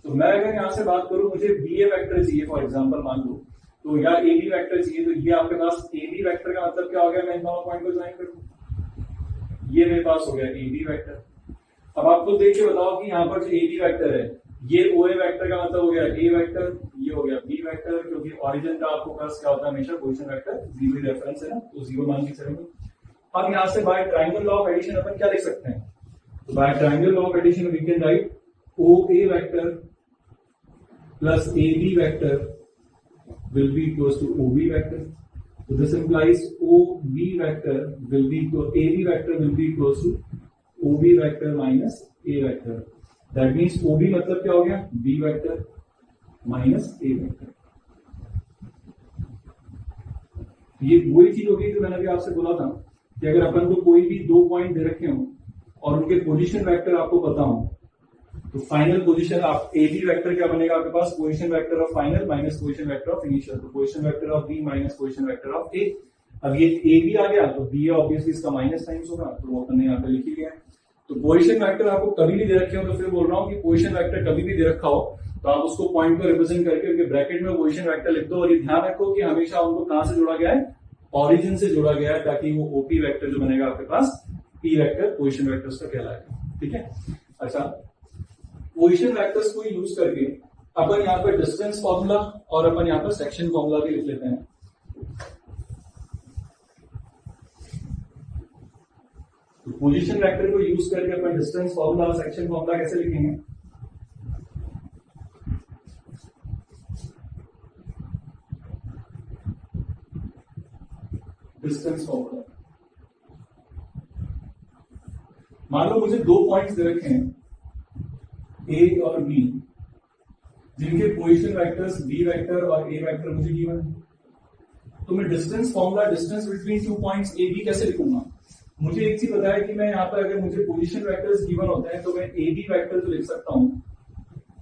तो मैं अगर यहाँ से बात करूं, मुझे बी ए वेक्टर चाहिए फॉर एग्जाम्पल मान लो, तो या ए बी वेक्टर चाहिए, तो ये आपके पास ए बी वेक्टर का मतलब क्या हो गया, मैं इन दोनों पॉइंट को ज्वाइन करूं, ये मेरे पास हो गया ए बी वेक्टर। अब आपको देख के बताओ कि यहाँ पर जो ए बी वेक्टर है, ये ओ ए वेक्टर का मतलब हो गया ए वेक्टर, ये हो गया बी वेक्टर, क्योंकि ओरिजिन का आपको पास क्या होता है हमेशा पोजीशन वेक्टर, जीरो रेफरेंस है ना, तो जीरो मान के चलेंगे। अब यहाँ से by triangle law of addition अपन क्या लिख सकते हैं, तो by triangle law of addition we can write O A vector plus A B vector will be equals to O B vector. So this implies OB vector will be equal, AB vector will be equals to OB vector minus A vector. That means OB मतलब क्या हो गया, B vector minus A vector। ये वही चीज होगी जो मैंने अभी आपसे बोला था कि अगर अपन को कोई भी दो पॉइंट दे रखे हो और उनके पोजीशन वेक्टर आपको पता हो, तो फाइनल पोजीशन आप ए बी वेक्टर क्या बनेगा आपके पास, position vector of final minus position vector of initial, तो position vector of B minus position vector of A. अब ये ए बी आ गया तो बी ऑब्वियसली इसका माइनस टाइम्स होगा, तो वो अपन ने यहाँ पे लिख ही लिया। तो पोजीशन वेक्टर आपको कभी भी दे रखे हो, तो फिर बोल रहा हूँ कि पोजीशन वेक्टर कभी भी दे रखा हो तो आप उसको पॉइंट को रिप्रेजेंट करके उनके ब्रैकेट में पोजीशन वेक्टर लिख दो, और ये ध्यान रखो कि हमेशा उनको कहां से जोड़ा गया है, ऑरिजिन से जोड़ा गया है, ताकि वो ओपी वेक्टर जो बनेगा आपके पास पी वेक्टर पोजीशन वेक्टर उसका कहलाएगा। ठीक है, अच्छा पोजीशन वेक्टर्स को यूज करके अपन यहाँ पर डिस्टेंस फॉर्मूला और अपन यहाँ पर सेक्शन फॉर्मूला भी लिख लेते हैं। तो पोजीशन वेक्टर को यूज करके अपन डिस्टेंस फॉर्मूला और सेक्शन फॉर्मूला कैसे लिखेंगे, डिस्टेंस फॉर्मूला। मान लो मुझे दो पॉइंट्स दे रखे हैं ए और बी, जिनके पोजीशन वेक्टर्स बी वेक्टर और ए वेक्टर मुझे गिवन है, तो मैं distance formula distance between two points A B कैसे लिखूंगा। मुझे एक चीज पता है कि मैं यहाँ पर अगर मुझे पोजीशन वेक्टर्स गिवन होते हैं तो मैं ए बी वेक्टर तो लिख सकता हूं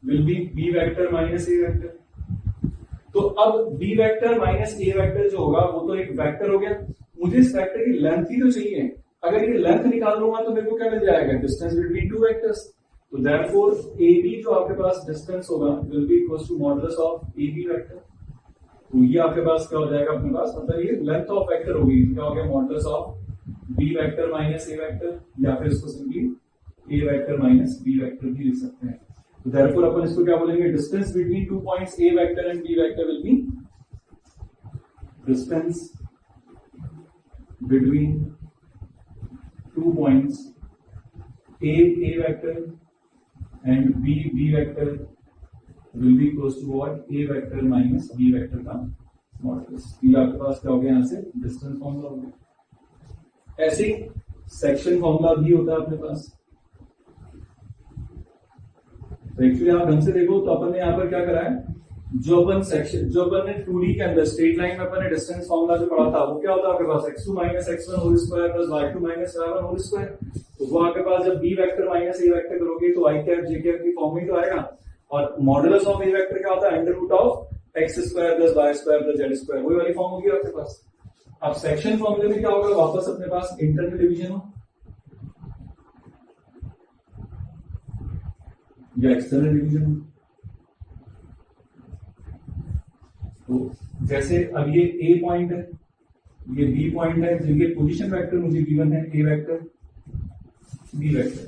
will be B vector minus A vector. तो अब B vector minus A vector जो होगा वो तो एक वेक्टर हो गया, मुझे इस वेक्टर की लेंथ ही तो चाहिए। अगर ये लेंथ निकाल लूंगा तो मेरे को क्या मिल जाएगा, डिस्टेंस बिटवीन टू वेक्टर्स। तो देयरफॉर ए बी जो आपके पास डिस्टेंस होगा will be equal to modulus of A B vector. तो ये आपके पास क्या हो जाएगा अपने पास, मतलब ये लेंथ ऑफ वेक्टर होगी, क्या हो गया modulus of B vector minus A vector, या फिर इसको simply A vector minus B vector भी लिख सकते हैं। तो देयरफॉर अपन इसको क्या बोलेंगे, distance between two points A vector and B vector will be distance between two points A vector and b vector will be equals to what, a vector minus b vector का modulus. ये आपके पास क्या हो गया, यहाँ से distance formula हो गया। ऐसे सेक्शन फॉर्मूला भी होता है अपने पास। तो एक्चुअली आप ढंग से देखो तो अपन ने यहाँ पर क्या करा है, जो अपन ने 2D के अंदर स्ट्रेट लाइन में अपन ने डिस्टेंस फॉर्मूला जो पढ़ा था वो क्या होता है आपके पास x2 minus x1 whole square plus y2 minus y1 whole square. तो वो आपके पास जब b vector minus a vector करोगे तो i कैप j कैप की फॉर्म में तो आएगा। और मॉडुलस ऑफ a वेक्टर क्या होता है under root of x square plus y square plus z square, वही वाली फॉर्म होगी आपके पास। अब सेक्शन फॉर्मूले में क्या होगा, वापस अपने पास इंटरनल डिवीजन हो या एक्सटर्नल डिवीजन हो। तो जैसे अब ये A पॉइंट है, ये B पॉइंट है, जिनके पोजीशन वेक्टर मुझे गिवन है A वेक्टर B वेक्टर,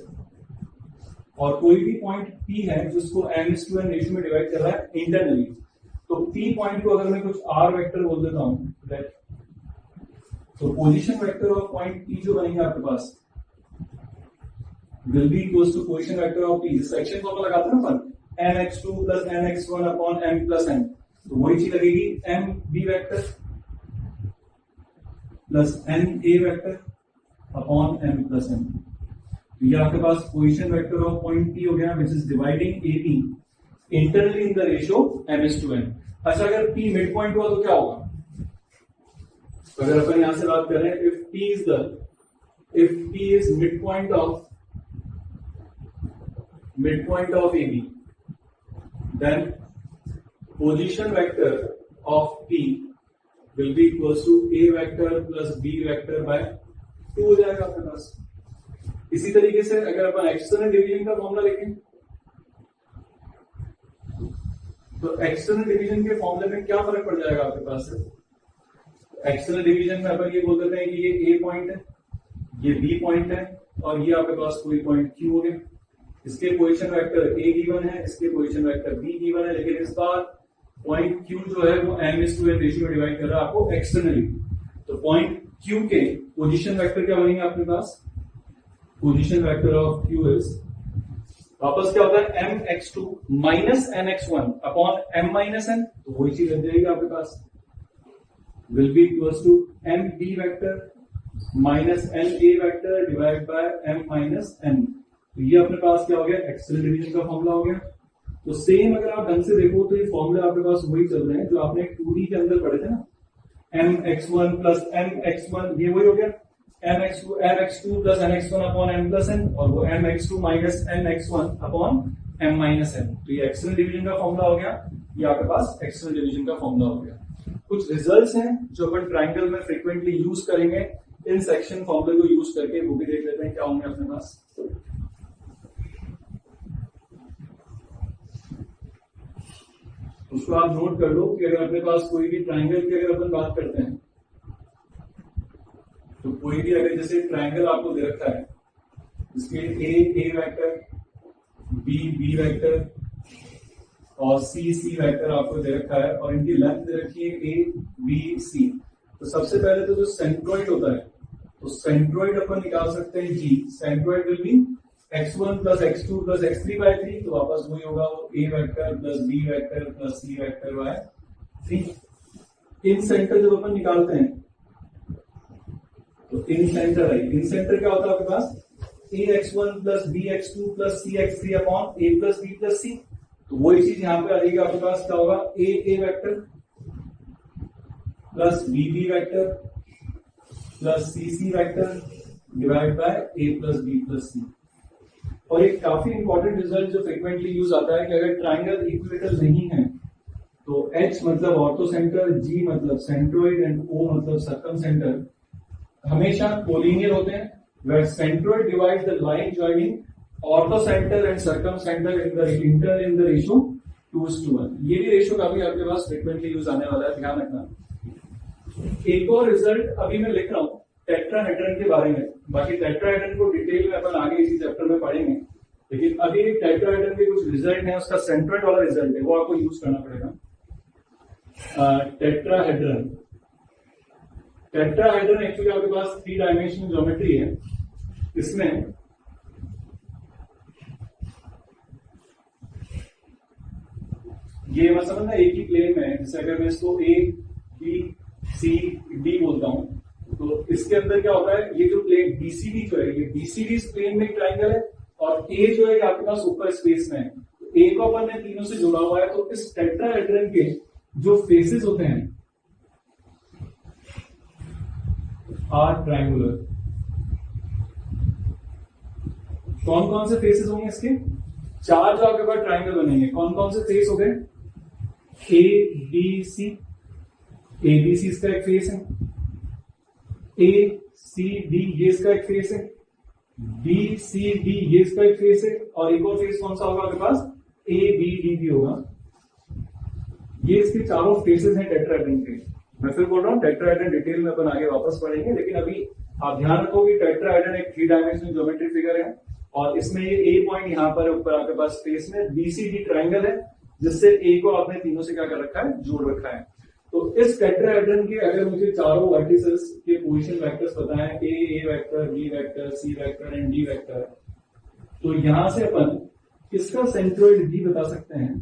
और कोई भी पॉइंट P है जिसको m/n रेशियो में डिवाइड कर रहा है इंटरनली। तो P पॉइंट को अगर मैं कुछ R वेक्टर बोल देता हूं तो position vector of point P जो बनेगा आपके पास will be equals to position vector of P। Section formula लगाते हैं अपन mx2 plus mx1 upon m plus n, तो वही चीज लगेगी mb vector plus na vector upon m plus n। तो ये आपके पास position vector of point P हो गया which is dividing AP internally in the ratio m/n। अच्छा अगर P मिड पॉइंट हुआ तो क्या होगा, अगर अपन यहां से बात करें if P is midpoint of AB, then position vector of P will be equals to A vector plus B vector by 2 हो जाएगा आपके पास। इसी तरीके से अगर अपन एक्सटर्नल डिवीजन का फॉर्मूला लिखें तो एक्सटर्नल डिवीजन के फॉर्मूले में क्या फर्क पड़ जाएगा आपके पास। एक्सटर्नल डिवीजन में अपन ये बोल देते हैं कि ये A पॉइंट है, ये B पॉइंट है, और ये आपके पास कोई पॉइंट Q हो गया। इसके पोजीशन वेक्टर A गिवन है, इसके पोजीशन वेक्टर B गिवन है, लेकिन इस बार पॉइंट Q जो है वो m/n रेशियो में डिवाइड कर रहा है आपको एक्सटर्नली। तो पॉइंट Q के पोजीशन वेक्टर क्या बनेंगे आपके पास, position vector of Q is वापस क्या होता है mx2 minus nx1 upon m minus n, तो वही चीज लग जाएगी आपके पास will be equals to mb vector minus na vector divide by m minus n। तो ये अपने पास क्या हो गया, एक्सटर्नल डिवीजन का फॉर्मूला हो गया। तो सेम अगर आप ढंग से देखो तो ये फॉर्मूले आपके पास वही चल रहे हैं जो आपने 2D के अंदर पढ़े थे ना, mx1 प्लस mx1, ये वही हो गया mx2 plus nx1 upon m plus n, और वो mx2 minus nx1 upon m minus n। तो ये एक्सटर्नल डिवीजन का फॉर्मूला हो गया, ये आपके पास एक्सटर्नल डिवीजन का फॉर्मूला हो गया। कुछ रिजल्ट्स हैं जो अपन ट्राइंगल में फ्रीक्वेंटली यूज करेंगे, इन सेक्शन फॉर्मूले को यूज करके वो भी देख लेते हैं क्या होंगे अपने पास। उसको आप नोट कर लो कि अगर अपने पास कोई भी ट्राइंगल की अगर अपन बात करते हैं तो कोई भी अगर जैसे ट्राइंगल आपको दे रखा है, इसके ए वेक्टर, बी वेक्टर और सी वेक्टर आपको दे रखा है, और इनकी लेंथ दे रखी है ए बी सी। तो सबसे पहले तो जो सेंट्रोइड होता है, तो सेंट्रोइड अपन निकाल सकते हैं जी। Centroid will be x1 plus x2 plus x3 by 3, तो वापस वही होगा वो a vector plus b vector plus c vector by 3। Incentre जब अपन निकालते हैं तो इन सेंटर है, इन सेंटर क्या होता है आपके पास ax1 plus bx2 plus cx3 upon a plus b plus c। तो वही चीज यहां पे आ जाएगी आपके पास, क्या होगा a vector plus b vector plus c vector divide bye a plus b plus c। और एक काफी इंपॉर्टेंट रिजल्ट जो फ्रीक्वेंटली यूज आता है कि अगर ट्राइंगल इक्विलेटरल नहीं है तो H मतलब ऑर्थो सेंटर, G मतलब सेंट्रोइड एंड O मतलब सर्कम सेंटर हमेशा कोलिनियर होते हैं, where centroid divides the line joining orthocentre and circumcentre in the ratio 2:1। ये भी रेशियो काफी आपके पास फ्रीक्वेंटली यूज आने वाला है, ध्यान रखना। एक और रिजल्ट अभी मैं लिख रहा हूं टेट्राहेड्रन के बारे में, बाकी टेट्राहेड्रन को डिटेल में अपन आगे इसी चैप्टर में पढ़ेंगे, लेकिन अभी टेट्राहेड्रन के कुछ रिजल्ट है, उसका सेंट्रोइड वाला रिजल्ट है वो आपको यूज करना पड़ेगा। टेट्राहेड्रन एक्चुअली आपके पास 3 डायमेंशनल ज्योमेट्री है। इसमें ये मैं समझना एक ही प्लेन में है, जैसे अगर मैं इसको ए बी सी डी बोलता हूं तो इसके अंदर क्या होता है, ये जो प्लेन बीसीडी जो है, ये बीसीडी प्लेन में एक ट्राइंगल है, और ए जो है आपके पास ऊपर स्पेस में है। तो ए को अपन ने तीनों से जोड़ा हुआ है, तो इस टेट्राहेड्रन के जो फेसेस होते हैं आर ट्रायंगुलर। कौन कौन से फेसेस होंगे इसके? चार जो आपके पास ट्रायंगल बनेंगे। कौन कौन से फेस हो गए? A B C, A B C इसका एक फेस है, ए सी डी ये इसका एक फेस है, बी सी डी ये इसका एक फेस है, और एक और फेस कौन सा होगा आपके पास? ए बी डी भी होगा। ये इसके चारों फेसेस हैं टेट्राहेड्रन के। मैं फिर बोल रहा हूँ टेट्राहेड्रन डिटेल में अपन आगे वापस पढ़ेंगे, लेकिन अभी आप ध्यान रखो कि टेट्राहेड्रन एक 3 डायमेंशनल ज्योमेट्री फिगर है, और इसमें ये ए पॉइंट यहां पर ऊपर आपके पास फेस में बीसीडी ट्रायंगल है, जिससे ए को आपने तीनों से क्या कर रखा है? जोड़ रखा है। तो इस टेट्राहेड्रन के अगर मुझे चारों वर्टिसेस के पोजीशन वेक्टर्स पता है, A vector, B vector, C vector and D vector, तो यहां से अपन इसका सेंट्रोइड भी बता सकते हैं।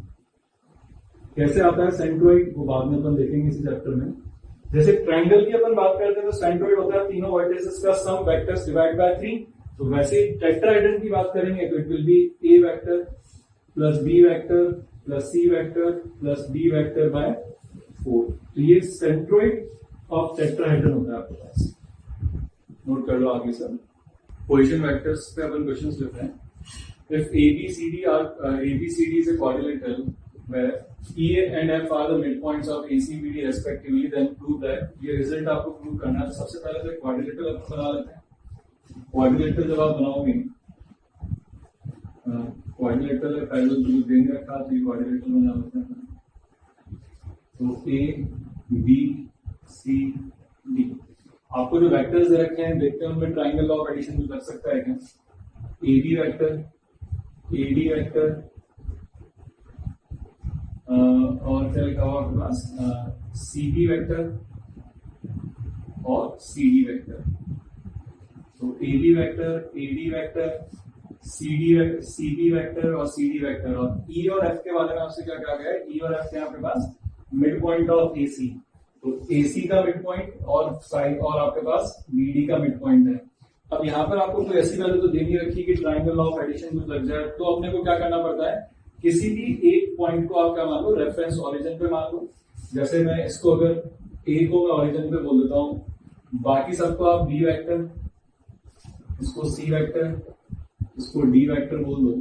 कैसे आता है सेंट्रोइड, वो बाद में अपन देखेंगे इसी चैप्टर में। जैसे ट्रायंगल की अपन बात करते हैं तो सेंट्रोइड होता है तीनों वर्टिसेस का सम वेक्टर्स डिवाइड बाय 3। तो वैसे टेट्राहेड्रन की बात करेंगे तो it will be A vector plus B vector plus C vector plus D vector by 4। तो ये सेंट्रोइड ऑफ टेट्राहेड्रन होता है आपके पास। नोट कर लो आगे सर। पोजीशन वेक्टर्स पे अपन क्वेश्चंस लिख रहे हैं। If ABCD is a quadrilateral where E and F are the midpoints of ACBD respectively, then prove that। ये रिजल्ट आपको प्रूव करना है। तो सबसे पहले तो क्वाड्रिलेटरल अपन बना लेते हैं। क्वाड्रिलेटरल जब आप बनाओगे, क्वाड्रिलेटरल पैरेलल जो देंगे रखा तो ये क्वाड्रिलेटरल बना लेते हैं। तो ए बी सी डी, आपको जो वेक्टर्स दे रखे हैं देखते हैं उनमें ट्रायंगल ऑफ एडिशन भी लग सकता है क्या? A B vector, A D vector, और क्या लिखा हुआ आपके पास? सी बी वेक्टर और सी डी वेक्टर। तो A B vector, A D vector, C B vector और सी डी वेक्टर। और ई और एफ के बारे में आपसे क्या कहा गया है? ई और एफ के आपके पास मिड पॉइंट ऑफ ए सी। तो ए सी का मिड पॉइंट और साइड और आपके पास बी डी का मिड पॉइंट है। अब यहाँ पर आपको कोई ऐसी वैल्यू तो दे नहीं रखी कि ट्रायंगल ऑफ एडिशन कुछ लग जाए, तो अपने को क्या करना पड़ता है? किसी भी एक पॉइंट को आप क्या मान लो? रेफरेंस ओरिजिन पे मान लो। जैसे मैं इसको अगर ए को मैं ओरिजिन पे बोल देता हूँ, बाकी सबको आप बी वेक्टर, इसको सी वेक्टर, इसको डी वेक्टर बोल दो।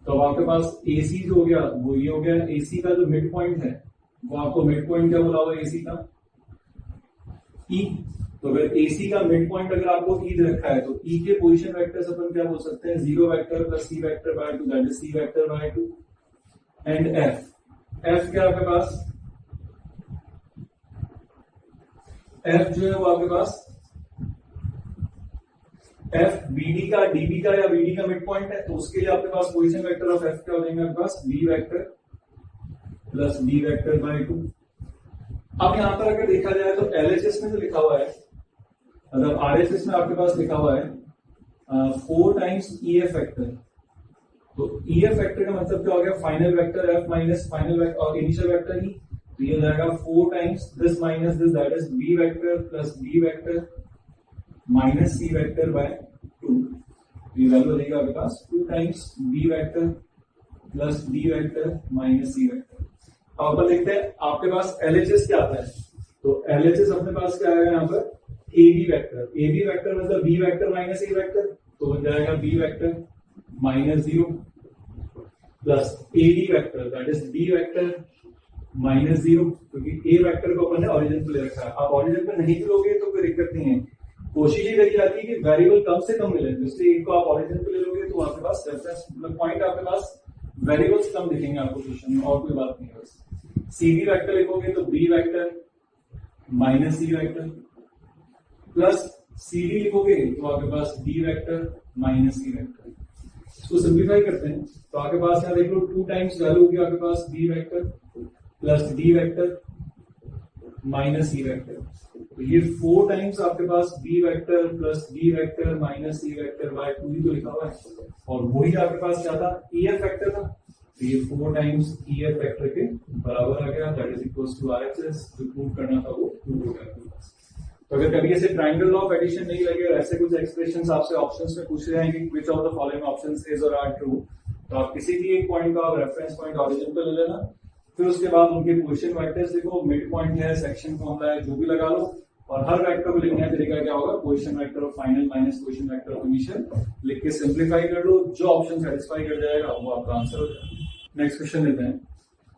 तो अब आपके पास ए सी जो हो गया वो ये हो गया। ए सी का जो मिड पॉइंट है वो आपको मिड पॉइंट क्या बोला हुआ है? ए सी का ई। तो अगर एसी का मिड पॉइंट अगर आपको ई दे रखा है तो ई के पोजीशन वेक्टर्स अपन क्या बोल सकते हैं? 0 vector plus C vector by 2, that is C vector by 2। And F क्या आपके पास? एफ जो है वो आपके पास एफ बीडी का, डीबी का या बीडी का मिड पॉइंट है, तो उसके लिए आपके पास पोजीशन वेक्टर ऑफ एफ क्या हो जाएंगे आपके पास? B vector plus D vector by 2। अब यहां पर अगर देखा जाए तो एलएचएस में जो लिखा हुआ है, मतलब आरएचएस में आपके पास लिखा हुआ है 4 टाइम्स ईएफ वेक्टर। तो ईएफ वेक्टर का मतलब क्या हो गया? Final vector F minus final vector और इनिशियल वेक्टर ही। तो ये हो जाएगा 4 times this minus this, that is B vector plus D vector minus C vector by 2। ये वैल्यू देगा आपके पास 2 times B vector plus D vector minus C vector. अब अपन देखते हैं आपके पास एलएचएस क्या आता है। तो एलएचएस अपने पास क्या आएगा यहाँ पर? A B vector. A B vector मतलब B vector minus A vector, तो बन जाएगा B vector minus 0 plus A D vector, that is D vector minus 0, क्योंकि ए वेक्टर को अपन ने ऑरिजिन पे ले रखा है। आप ऑरिजिन पे नहीं भी लोगे तो कोई दिक्कत नहीं है। कोशिश ये करी जाती है कि वेरिएबल कम से कम मिले, जिससे एक को आप ऑरिजिन पे ले लोगे तो आपके पास रेफरेंस मतलब पॉइंट आपके पास वेरिएबल्स कम दिखेंगे आपको क्वेश्चन में, और कोई बात नहीं है। बस सी बी वेक्टर लिखोगे तो B vector minus C vector plus C D लिखोगे तो आपके पास D vector minus C vector. इसको सिंप्लीफाई करते हैं तो आपके पास यहाँ देख लो 2 टाइम्स वैल्यू होगी आपके पास B vector plus D vector minus C vector. तो ये 4 टाइम्स आपके पास B vector plus D vector minus C vector by 2 ही तो लिखा हुआ है, और वही आपके पास क्या था? ईएफ वेक्टर था। तो ये 4 टाइम्स ईएफ वेक्टर के बराबर आ गया, that is equals to RHS. जो प्रूव करना था वो प्रूव हो गया। तो अगर कभी ऐसे ट्रायंगल ऑफ एडिशन नहीं लगे और ऐसे कुछ एक्सप्रेशंस आपसे ऑप्शंस में पूछ रहे हैं कि which of the following options is और आर ट्रू, तो आप किसी भी एक पॉइंट का रेफरेंस पॉइंट ऑरिजिन पे ले लेना, फिर उसके बाद उनके पोजीशन वेक्टर्स लिखो, मिड पॉइंट है, सेक्शन फॉर्मूला है, जो भी लगा लो, और हर वेक्टर को लिखने का तरीका क्या होगा, position vector of final minus position vector of initial लिख के सिंप्लीफाई कर लो, जो ऑप्शन सेटिस्फाई कर जाएगा वो आपका आंसर हो जाएगा। नेक्स्ट क्वेश्चन लेते हैं।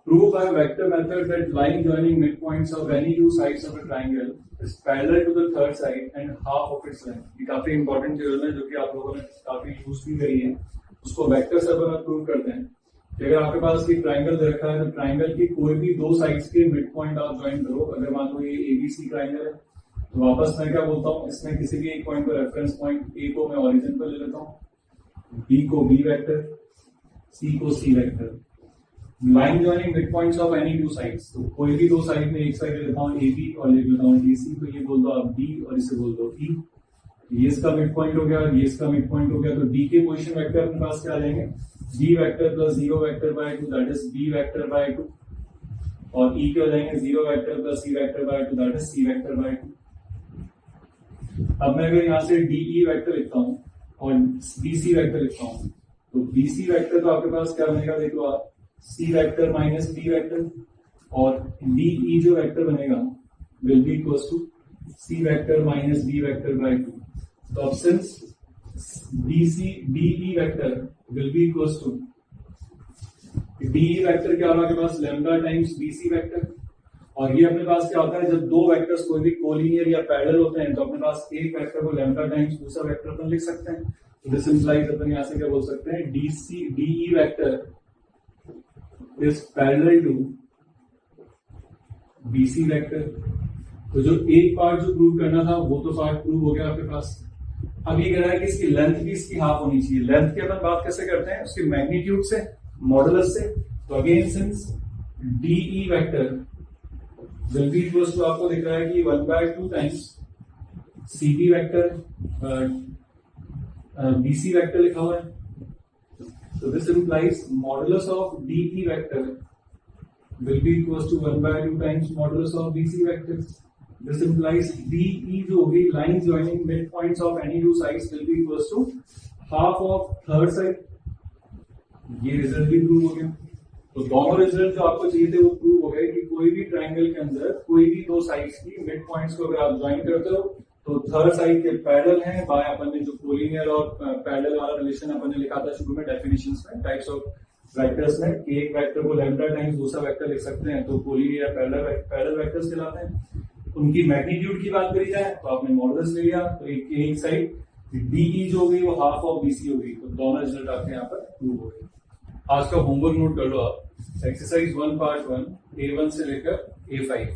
Prove by vector method that line joining midpoints of any two sides of a triangle is parallel to the third side and half of its length। ये काफी इंपॉर्टेंट थ्योरम है जो कि आप लोगों ने काफी यूज भी करी है। उसको वेक्टर से अपन प्रूव करते हैं कि अगर आपके पास एक ट्राइंगल दे रखा है तो ट्राइंगल की कोई भी दो साइड्स के मिड पॉइंट आप ज्वाइन करो। अगर मान लो ये एबीसी ट्राइंगल है तो वापस मैं क्या बोलता हूँ, इसमें किसी भी एक पॉइंट को रेफरेंस पॉइंट ए को मैं ओरिजिन पर ले लेता हूँ, बी को बी वेक्टर, सी को C vector. Line joining mid points of any two sides, तो कोई भी दो साइड में एक साइड ले लेता हूँ ए बी और ले लेता हूँ डी सी, तो ये बोल दो आप डी और इसे बोल दो ई। ये इसका मिड पॉइंट हो गया और ये इसका मिड पॉइंट हो गया, तो डी के पोजीशन वेक्टर अपने पास क्या लेंगे, B vector plus 0 vector by 2 that is B vector by 2, और ई के हो जाएंगे 0 vector plus C vector by 2 that is C vector by 2। अब मैं अगर यहाँ से डीई वेक्टर लिखता हूँ और बीसी वेक्टर लिखता हूँ, तो बीसी वेक्टर तो आपके पास क्या बनेगा, देखो आप C vector minus B vector, और डीई जो वेक्टर बनेगा will be equals to C vector minus B vector by 2। तो अब since DE vector will be equals to DE vector क्या होगा आपके पास, लैम्डा टाइम्स बीसी वेक्टर, और ये अपने पास क्या होता है, जब दो वेक्टर्स कोई भी कोलिनियर या पैरेलल होते हैं तो अपने पास एक वेक्टर को लैम्डा टाइम्स दूसरा वेक्टर अपन लिख सकते हैं। तो दिस इंप्लाइज अपन यहां से क्या बोल सकते हैं, DE vector is parallel to BC vector. तो जो एक पार्ट जो प्रूव करना था वो तो पार्ट प्रूव हो गया आपके पास। अब ये कह रहा है कि इसकी लेंथ भी इसकी हाफ होनी चाहिए। लेंथ की अपन बात कैसे करते हैं, उसके मैग्नीट्यूड से, मॉडुलस से। तो again since DE vector will be equals to, आपको दिख रहा है कि 1/2 times CB vector, BC vector लिखा हुआ है। So this implies modulus of DE vector will be equals to 1/2 times modulus of BC vector. This implies DE जो होगी, line joining midpoints of any two sides will be equals to half of third side। ये result भी prove हो गया। तो दोनों result जो आपको चाहिए थे वो प्रूव हो गए कि कोई भी ट्राइंगल के अंदर कोई भी दो साइड्स की मिड पॉइंट्स को अगर आप ज्वाइन करते हो तो थर्ड साइड के पैरेलल है। बाय अपन ने जो कोलिनियर और पैरेलल वाला रिलेशन अपन ने लिखा था शुरू में डेफिनेशंस में, टाइप्स ऑफ वेक्टर्स में, कि एक वेक्टर को लैम्डा टाइम्स दूसरा वेक्टर लिख सकते हैं तो कोलिनियर पैरेलल वेक्टर्स कहलाते हैं। उनकी मैग्नीट्यूड की बात करी जाए तो आपने मॉडुलस ले लिया, तो एक साइड डीई जो होगी वो हाफ ऑफ बीसी होगी, तो दोनों रिजल्ट आपके यहाँ पर प्रूव हो गए। आज का होमवर्क नोट कर लो आप, एक्सरसाइज 1 पार्ट 1 A1 से लेकर A5।